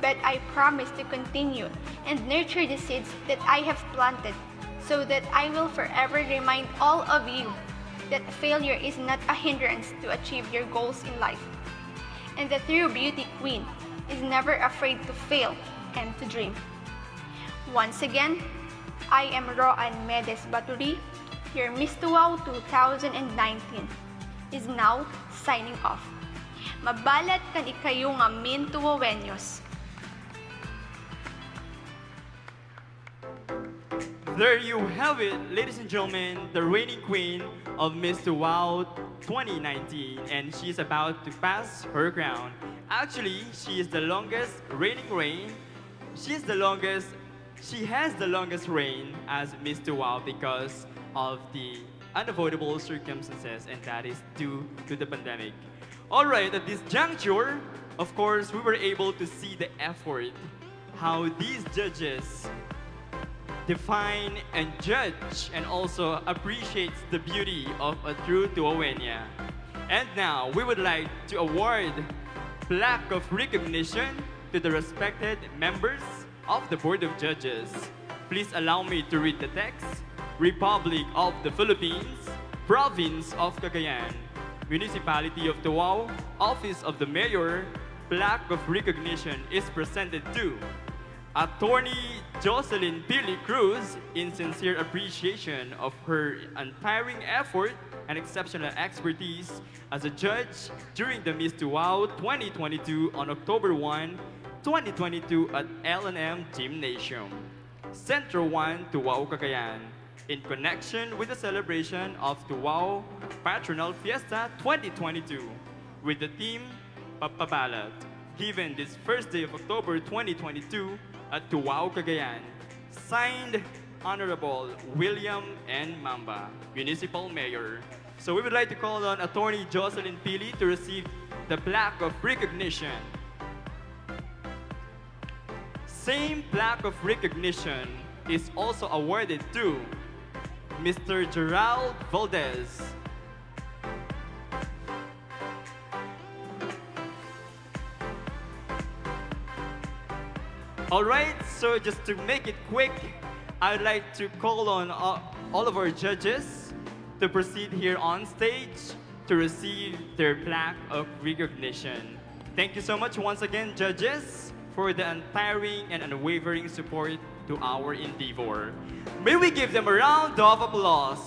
but I promise to continue and nurture the seeds that I have planted so that I will forever remind all of you that failure is not a hindrance to achieve your goals in life. And the true beauty queen is never afraid to fail and to dream. Once again, I am Roan Medes Baturi, your Miss Tuaw 2019, is now signing off. Mabalat kan ikayo nga min Tuaweños. There you have it, ladies and gentlemen, the reigning queen of Miss Tuaw 2019, and she's about to pass her crown. Actually, she is the longest reigning reign. She has the longest reign as Miss Tuaw because of the unavoidable circumstances, and that is due to the pandemic. All right, at this juncture, of course, we were able to see the effort, how these judges define and judge and also appreciates the beauty of a true Tuaweña. And now, we would like to award plaque of recognition to the respected members of the Board of Judges. Please allow me to read the text. Republic of the Philippines, Province of Cagayan, Municipality of Tuaw, Office of the Mayor, plaque of recognition is presented to Attorney Jocelyn Pili Cruz in sincere appreciation of her untiring effort and exceptional expertise as a judge during the Miss Tuaw 2022 on October 1, 2022 at L&M Gymnasium, Centro 1, Tuaw, Cagayan, in connection with the celebration of Tuaw Patronal Fiesta 2022 with the theme Papabalat, given this first day of October 2022 at Tuaw, Cagayan. Signed, Honorable William N. Mamba, Municipal Mayor. So we would like to call on Attorney Jocelyn Pili to receive the plaque of recognition. same plaque of recognition is also awarded to Mr. Gerald Valdez. Alright, so just to make it quick, I'd like to call on all of our judges to proceed here on stage to receive their plaque of recognition. Thank you so much once again, judges, for the untiring and unwavering support to our endeavor. May we give them a round of applause.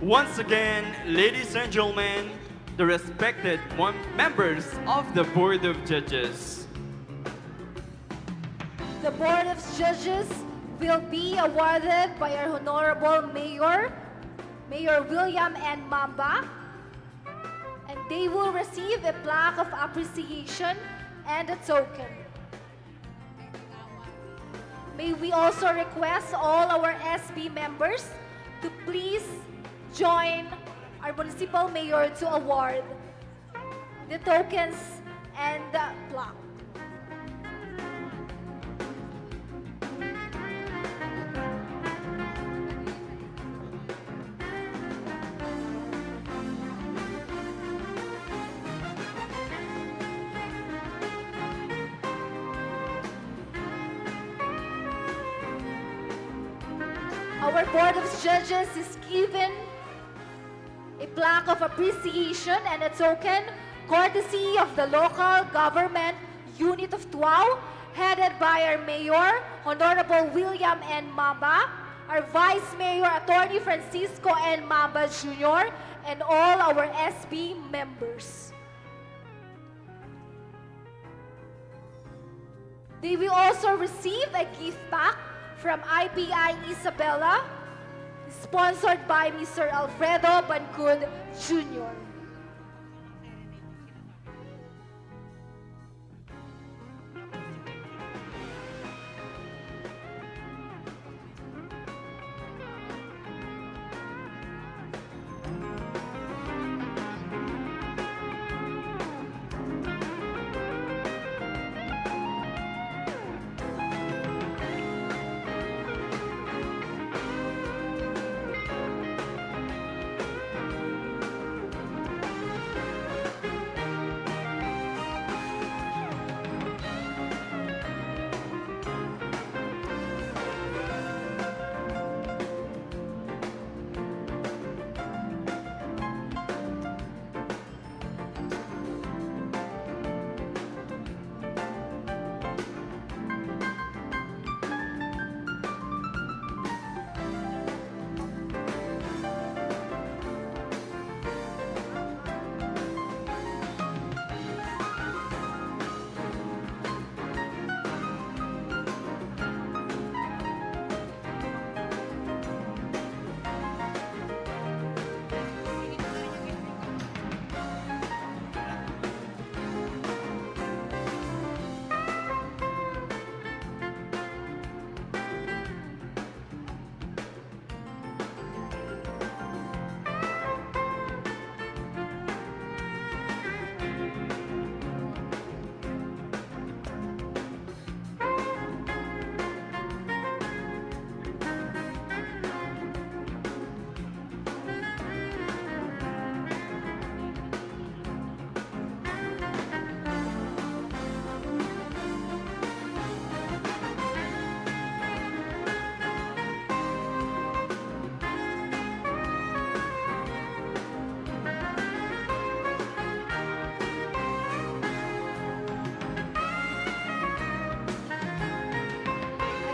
Once again, ladies and gentlemen, the respected members of the Board of Judges. The Board of Judges will be awarded by our Honorable Mayor, Mayor William N. Mamba, and they will receive a plaque of appreciation and a token. May we also request all our SB members to please join our municipal mayor to award the tokens and the plaque. Our Board of Judges is given a plaque of appreciation and a token courtesy of the local government unit of Tuao, headed by our Mayor, Honorable William N. Mamba, our Vice Mayor, Attorney Francisco N. Mamba Jr., and all our SB members. They will also receive a gift pack from IPI Isabela, sponsored by Mr. Alfredo Bancud Jr.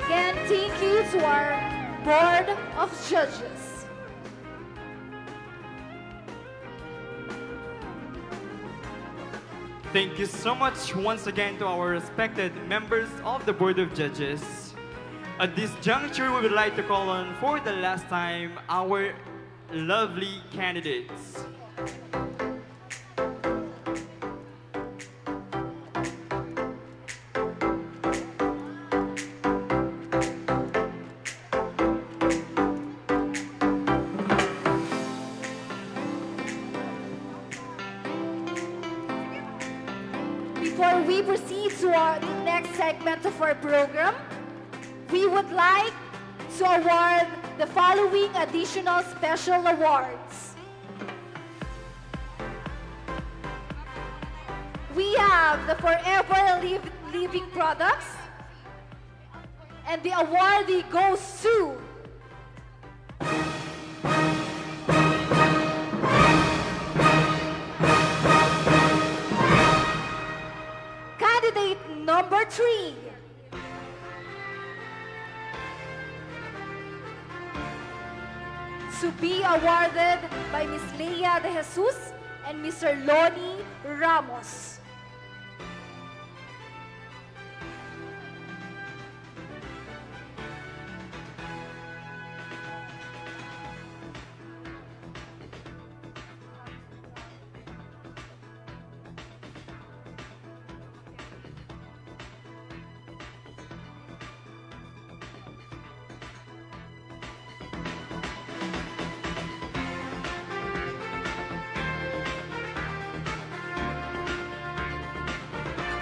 Again, thank you to our Board of Judges. Thank you so much once again to our respected members of the Board of Judges. At this juncture, we would like to call on for the last time our lovely candidates. we proceed to the next segment of our program, we would like to award the following additional special awards. We have the Forever Living Products, and the awardee goes to candidate number 3. To be awarded by Ms. Leia De Jesus and Mr. Lonnie Ramos.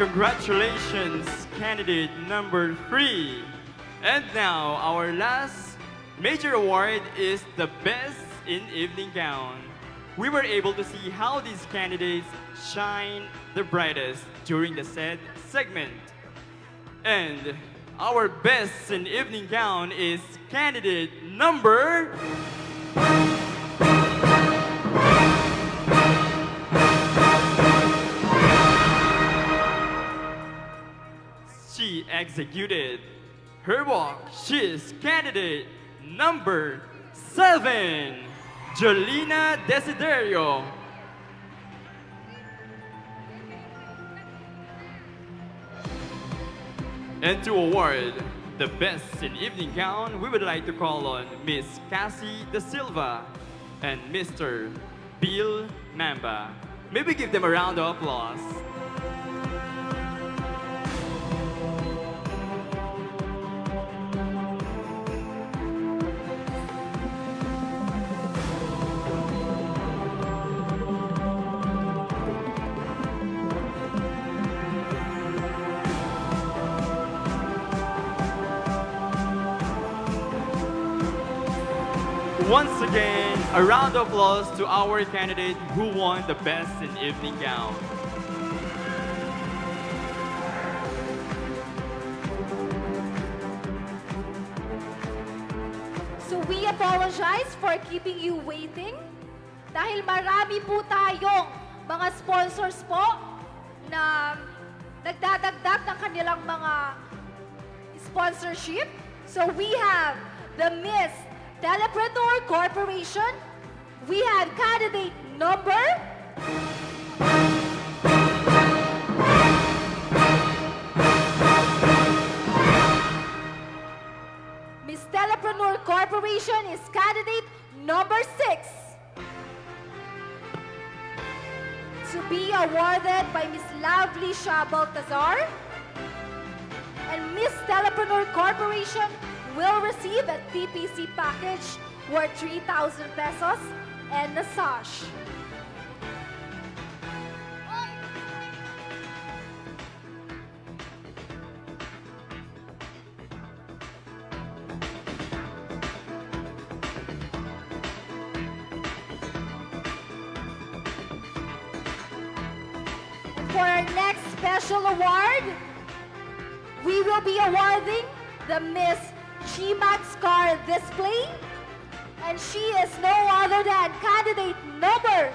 Congratulations, candidate number 3. And now, our last major award is the Best in Evening Gown. We were able to see how these candidates shine the brightest during the said segment. And our Best in Evening Gown is candidate number... She executed her walk. She is candidate number 7, Jolina Desiderio. And to award the Best in Evening Gown, we would like to call on Miss Cassie Da Silva and Mr. Bill Mamba. May we give them a round of applause. Once again, a round of applause to our candidate who won the Best in Evening Gown. So we apologize for keeping you waiting dahil marami po tayong mga sponsors po na nagdadagdag ng kanilang mga sponsorship. So we have the Miss Telepreneur Corporation. We have candidate number Miss Telepreneur Corporation is candidate number 6. To be awarded by Miss Lovely Shah Baltazar. And Miss Telepreneur Corporation will receive a TPC package worth 3,000 pesos and massage. And for our next special award, we will be awarding the Miss Chimax Car Display, and she is no other than candidate number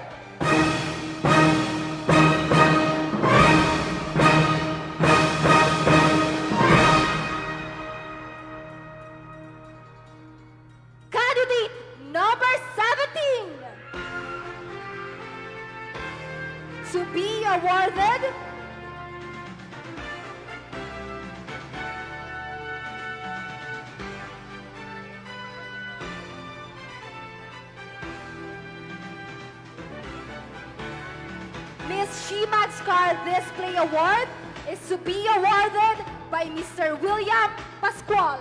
candidate number 17 to be awarded Miss Shimax Car Display Award is to be awarded by Mr. William Pascual.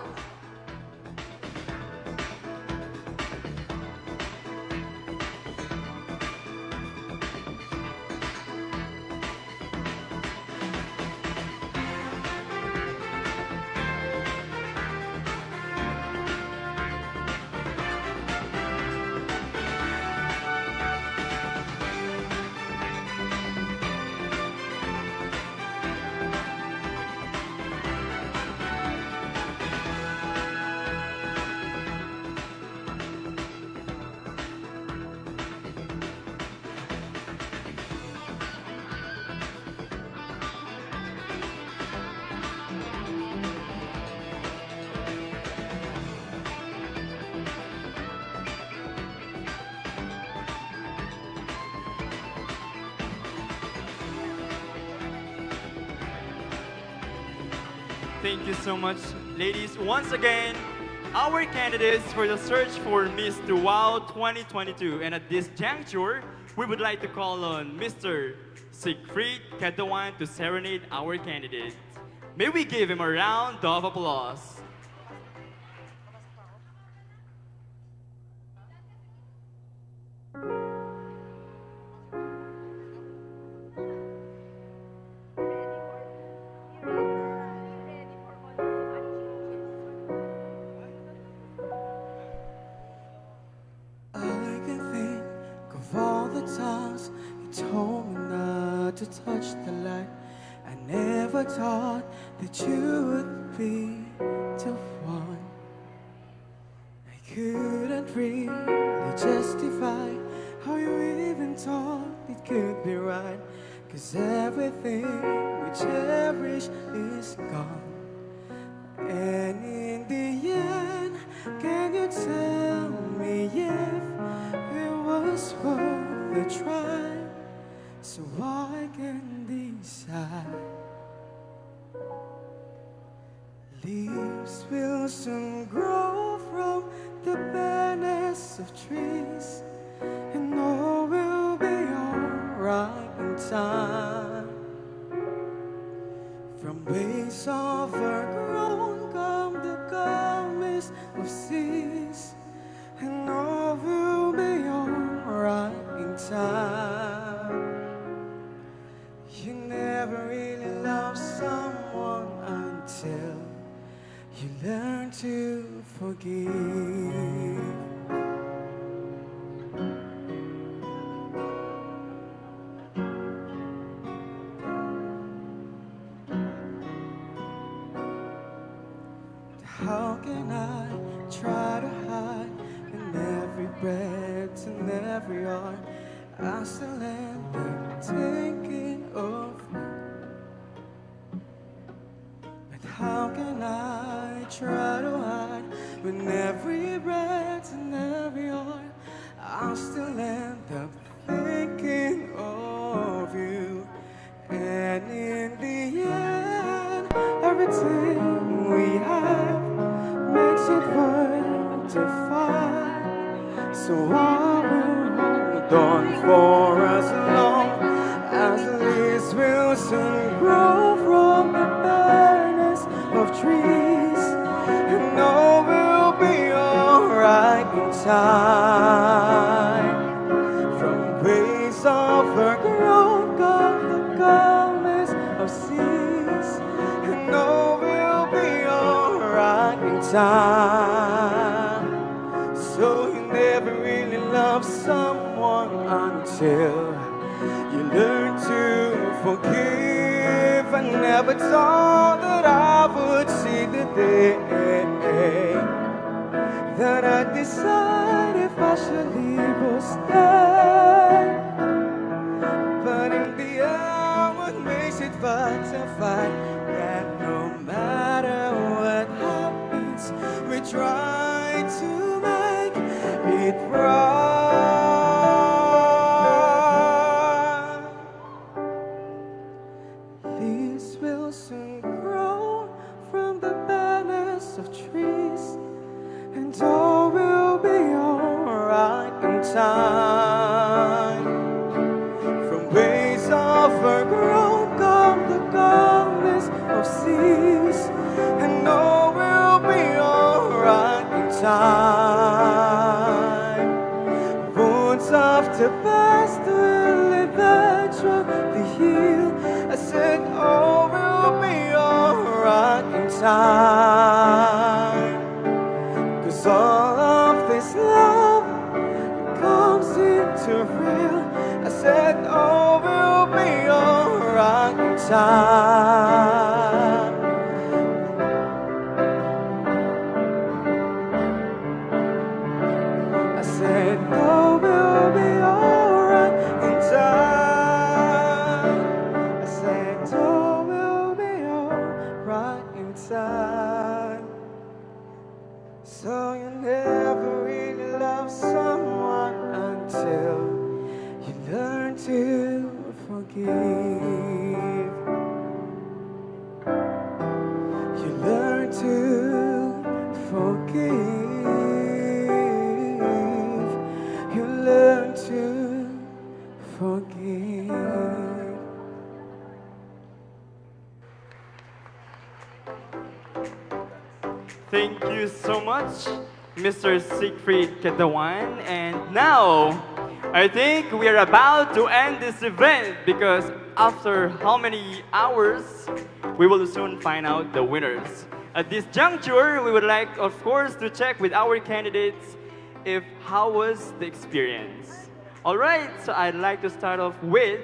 Thank you so much, ladies. Once again, our candidates for the search for Miss Wow 2022. And at this juncture, we would like to call on Mr. Siegfried Ketawan to serenade our candidates. May we give him a round of applause. I can think of all the times you told me not to touch the light. I never thought that you would be the one. I couldn't really justify how you even thought it could be right. 'Cause everything we cherish is gone. And in the end, can you tell me if it was worth the try? So I can decide. Leaves will soon grow from the barrenness of trees, and all will be alright in time. From waves overgrown come the calmest of seas, and all will be alright in time. You never really love someone until you learn to forgive. How can I try to hide in every breath and every heart? I still end up thinking of you. But how can I try to hide when every breath and every heart I still end up thinking of you? And in the end, everything we have makes it worth to fight. So I will hold on for as long as the leaves will soon grow from the barrenness of trees, and all will be alright in time. From waves overgrown come the calmest of seas, and all will be alright in time. So you never really love someone until you learn to forgive. I never thought that I would see the day that I decide if I should leave or stay. But in the end, what makes it fun to fight? That no matter what happens, we try to make it right. Leaves will soon grow from the barrenness of trees, and all will be alright in time. From waves overgrown come the calmness of seas, and all will be alright in time. Wounds of the past will eventually heal. I said all will be alright in time. 'Cause all of this love comes into real. I said all will be alright in time. I said all will be alright in time. I said all will be alright in time. So you never really love someone until you learn to forgive. learn to forgive. Thank you so much, Mr. Siegfried Ketawan. And now, I think we are about to end this event because after how many hours, we will soon find out the winners. At this juncture, we would like, of course, to check with our candidates if how was the experience. All right, so I'd like to start off with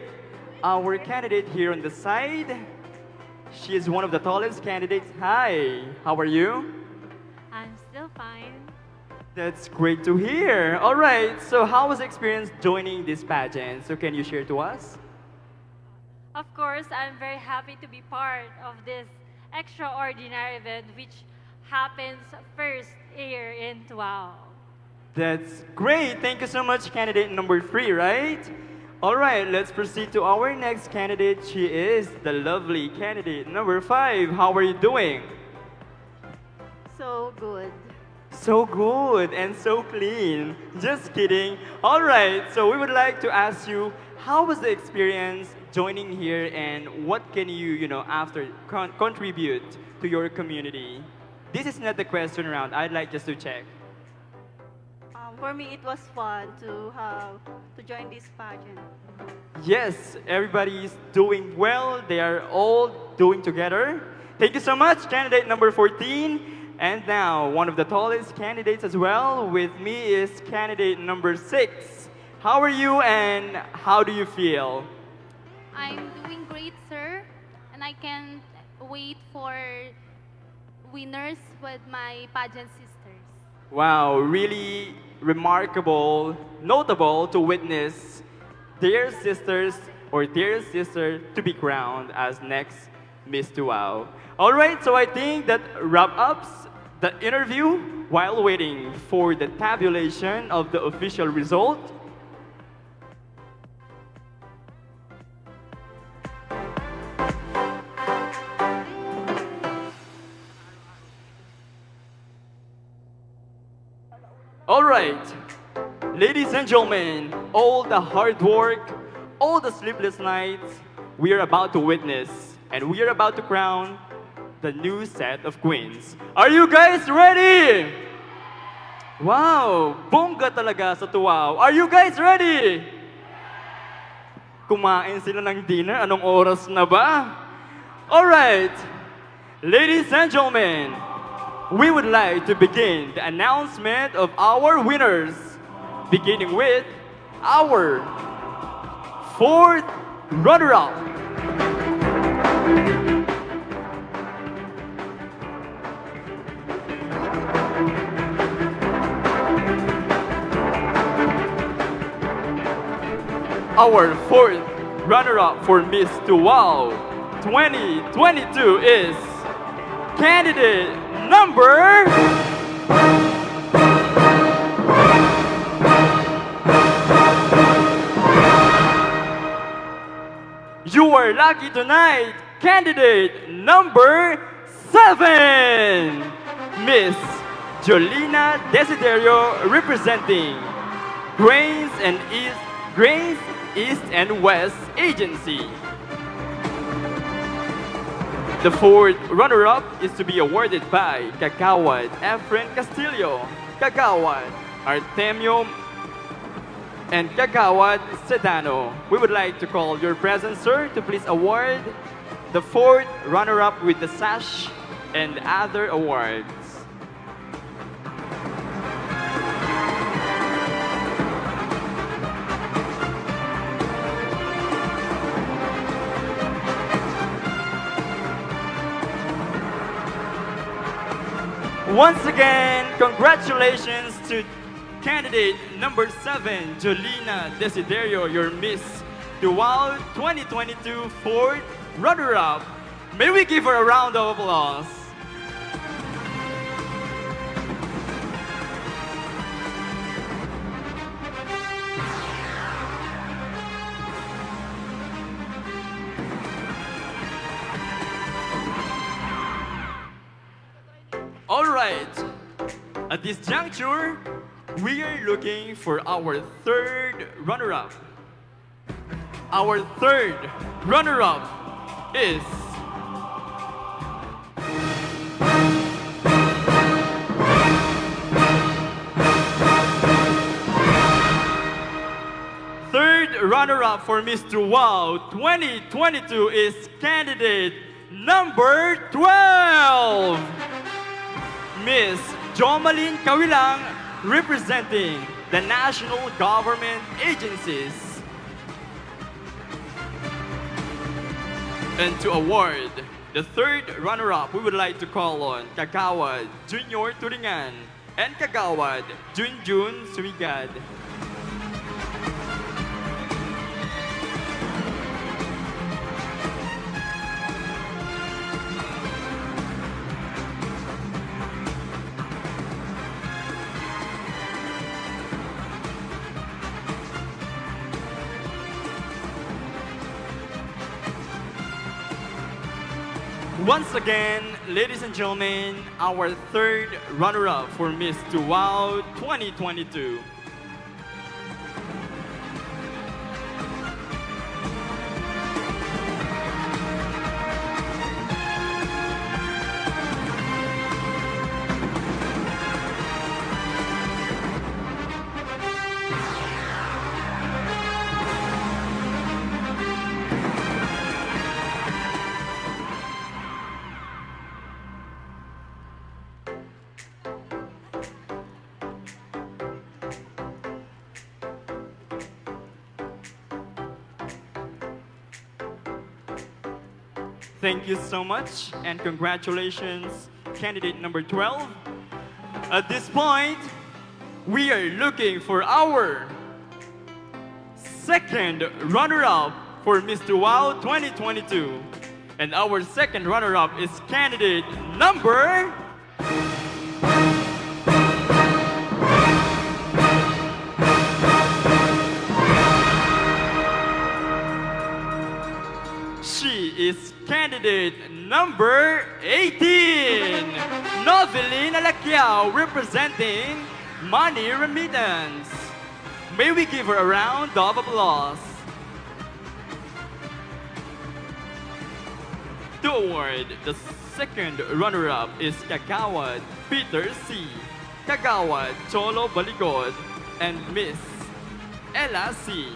our candidate here on the side. She is one of the tallest candidates. Hi, how are you? I'm still fine. That's great to hear. All right, so how was the experience joining this pageant? So can you share to us? Of course, I'm very happy to be part of this extraordinary event which happens first year in Tuao. That's great. Thank you so much, candidate number 3, right? All right, let's proceed to our next candidate. She is the lovely candidate number 5. How are you doing? So good. So good and so clean. Just kidding. All right, so we would like to ask you, how was the experience joining here and what can you, after contribute to your community? This is not the question round. I'd like just to check. For me, it was fun to join this pageant. Yes, everybody is doing well. They are all doing together. Thank you so much, candidate number 14. And now, one of the tallest candidates as well with me is candidate number 6. How are you and how do you feel? I'm doing great, sir. And I can't wait for winners with my pageant sisters. Wow, really remarkable, notable to witness their sisters or their sister to be crowned as next Miss Tuao. All right, so I think that wraps up the interview while waiting for the tabulation of the official result. All right, ladies and gentlemen, all the hard work, all the sleepless nights, we are about to witness and we are about to crown the new set of queens. Are you guys ready? Wow, bongga talaga sa Tuao. Are you guys ready? Kumain sila ng dinner, anong oras na ba? All right, ladies and gentlemen, we would like to begin the announcement of our winners, beginning with our 4th runner-up. Our 4th runner-up for Miss Tuao 2022 is candidate number... You are lucky tonight, candidate number 7, Miss Jolina Desiderio, representing Grains East and West Agency. The 4th runner-up is to be awarded by Kagawad Efren Castillo, Kagawad Artemio, and Kagawad Sedano. We would like to call your presence, sir, to please award the 4th runner-up with the sash and other awards. Once again, congratulations to candidate number 7, Jolina Desiderio, your Miss Tuao 2022 4th runner-up. May we give her a round of applause. All right. At this juncture, we are looking for our third runner-up. Our third runner-up is third runner-up for Mr. Wow 2022 is candidate number 12, Miss Jomalyn Kawilang, representing the national government agencies. And to award the third runner-up, we would like to call on Kagawad Junior Turingan and Kagawad Junjun Suigad. Once again, ladies and gentlemen, our third runner-up for Miss Wow 2022. Thank you so much, and congratulations, candidate number 12. At this point, we are looking for our second runner-up for Mr. Wow 2022. And our second runner-up is candidate number... She is candidate number 18, Noveline Alaquiao, representing Money Remittance. May we give her a round of applause. To award the second runner-up is Kagawad Peter C., Kagawad Cholo Baligod, and Miss Ella C.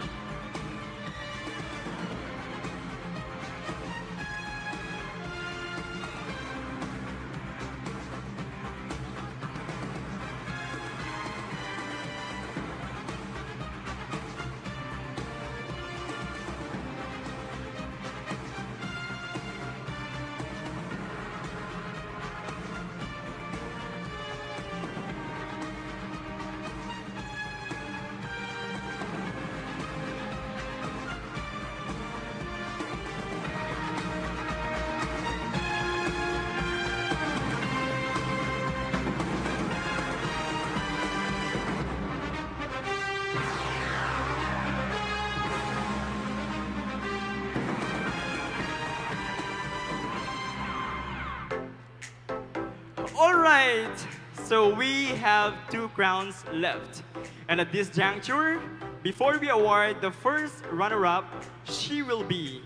Alright, so we have 2 crowns left. And at this juncture, before we award the first runner-up, she will be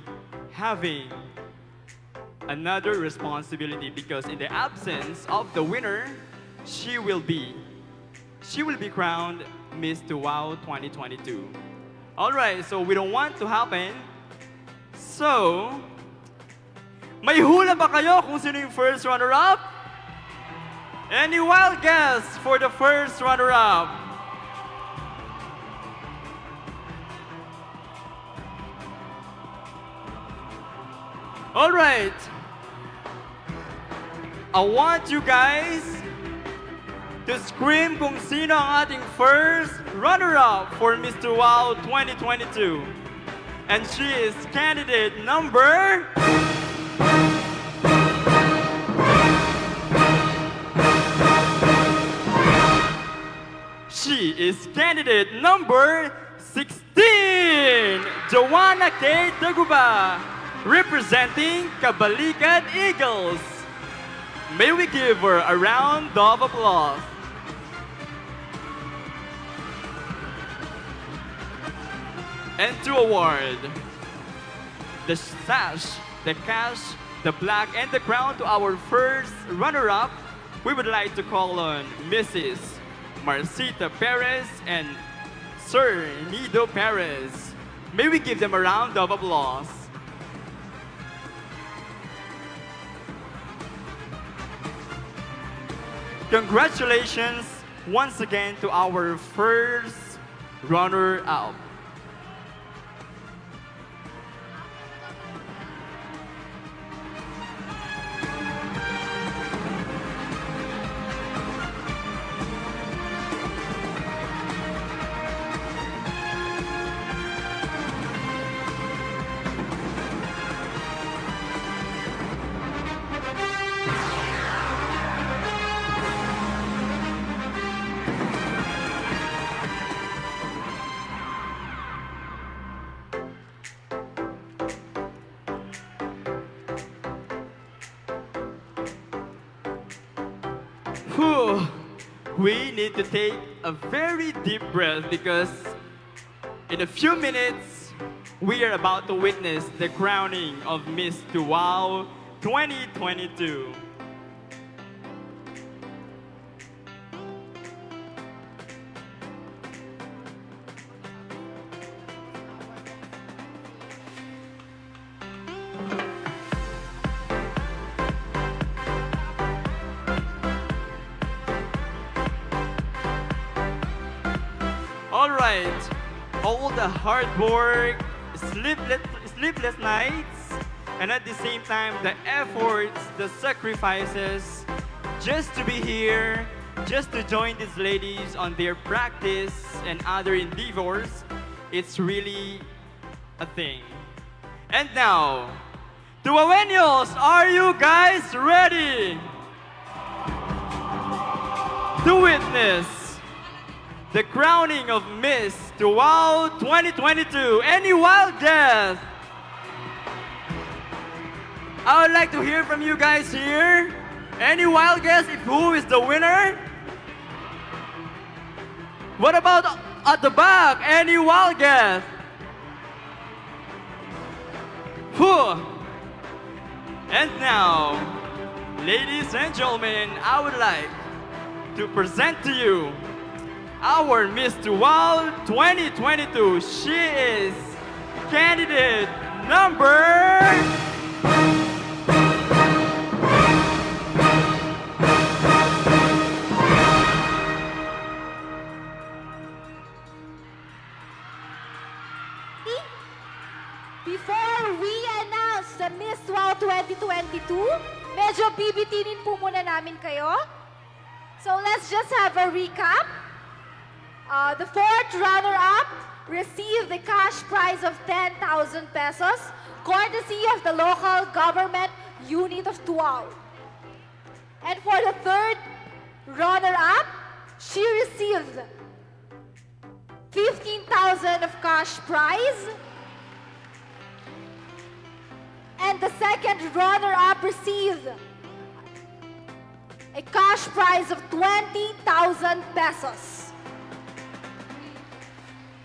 having another responsibility because in the absence of the winner, she will be crowned Miss Wow 2022. Alright, so we don't want to happen. So, may hula ba kayo kung sino yung first runner-up? Any wild guess for the first runner-up? All right. I want you guys to scream kung sino ang ating first runner-up for Mr. Wow 2022. And she is candidate number... She is candidate number 16, Joanna K. Daguba, representing Kabalikad Eagles. May we give her a round of applause. And to award the sash, the cash, the plaque, and the crown to our first runner-up, we would like to call on Mrs. Marcita Perez and Sir Nido Perez. May we give them a round of applause. Congratulations once again to our first runner-up. Whew. We need to take a very deep breath because in a few minutes, we are about to witness the crowning of Miss Tuwao 2022. Alright, all the hard work, sleepless nights, and at the same time the efforts, the sacrifices, just to be here, just to join these ladies on their practice and other endeavors, it's really a thing. And now, Tuwaweños, are you guys ready to witness the crowning of Miss Tuwao 2022? Any wild guess? I would like to hear from you guys here. Any wild guess if who is the winner? What about at the back? Any wild guess? Whew. And now, ladies and gentlemen, I would like to present to you our Miss Tuwao 2022. She is candidate number... Before we announce the Miss Wow 2022, medyo bibitinin po muna namin kayo. So let's just have a recap. The fourth runner-up received the cash prize of 10,000 pesos, courtesy of the local government unit of Tuwao. And for the third runner-up, she received 15,000 of cash prize. And the second runner-up received a cash prize of 20,000 pesos.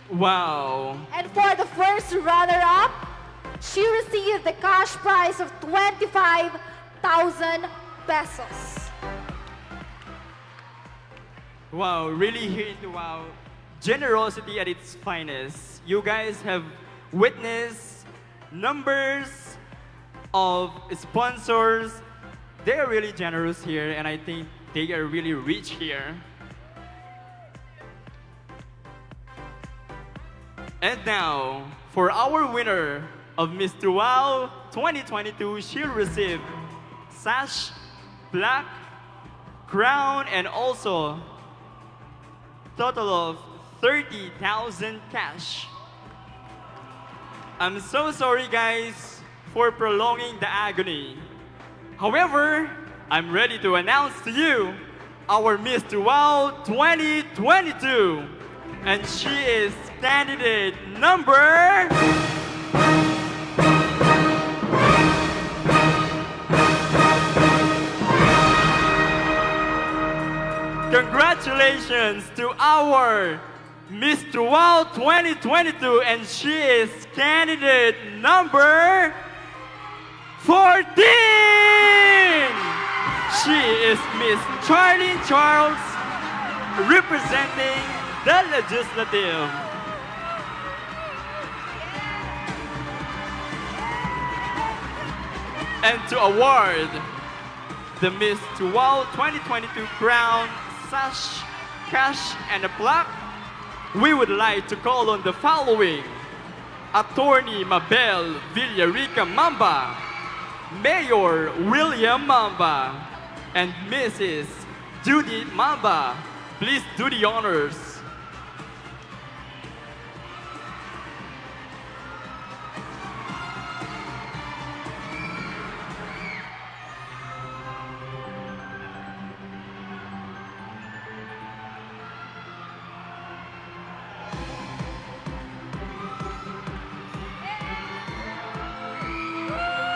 Wow. And for the first runner-up, she received the cash prize of 25,000 pesos. Wow, really here in Tuwao, generosity at its finest. You guys have witnessed numbers of sponsors. They are really generous here, and I think they are really rich here. And now, for our winner of Miss Tuwao 2022, she'll receive sash, plaque, crown, and also total of 30,000 cash. I'm so sorry, guys, for prolonging the agony. However, I'm ready to announce to you our Miss Tuwao 2022. And she is candidate number... Congratulations to our Miss Wow 2022, and she is candidate number 14. She is Miss Charlene Charles, representing the Legislative. And to award the Miss Wow 2022 crown, sash, cash, and a plaque, we would like to call on the following: Attorney Mabel Villarica Mamba, Mayor William Mamba, and Mrs. Judy Mamba. Please do the honors.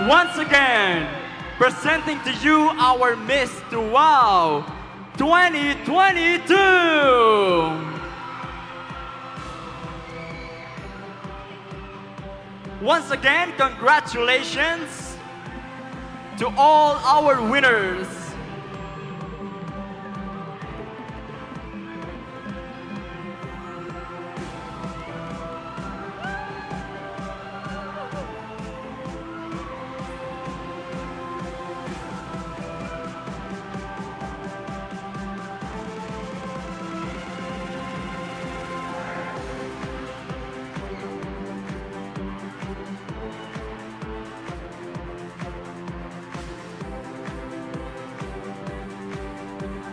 Once again, presenting to you our Miss Wow 2022. Once again, congratulations to all our winners.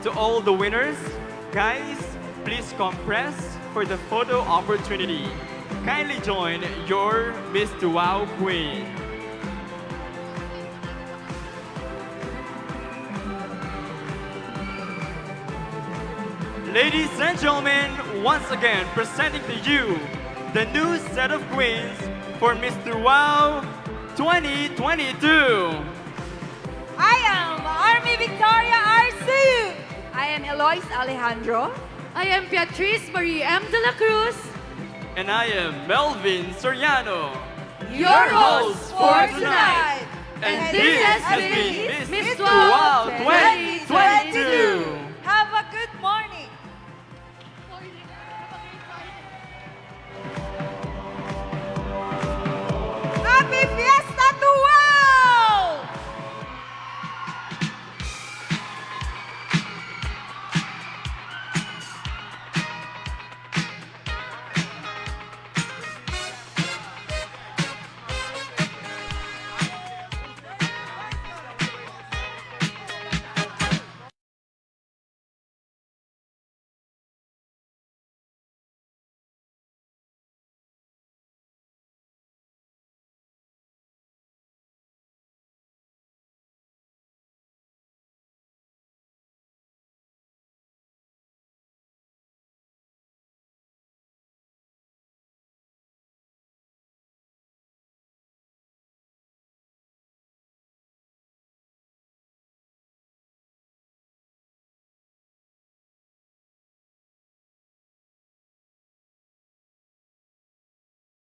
To all the winners, guys, please compress for the photo opportunity. Kindly join your Miss Wow Queen. Ladies and gentlemen, once again presenting to you the new set of queens for Mr. Wow 2022. I am Army Victoria RC. I am Eloise Alejandro. I am Beatrice Marie M. de la Cruz. And I am Melvin Soriano, Your host for tonight. And this has been Miss Wow 2022.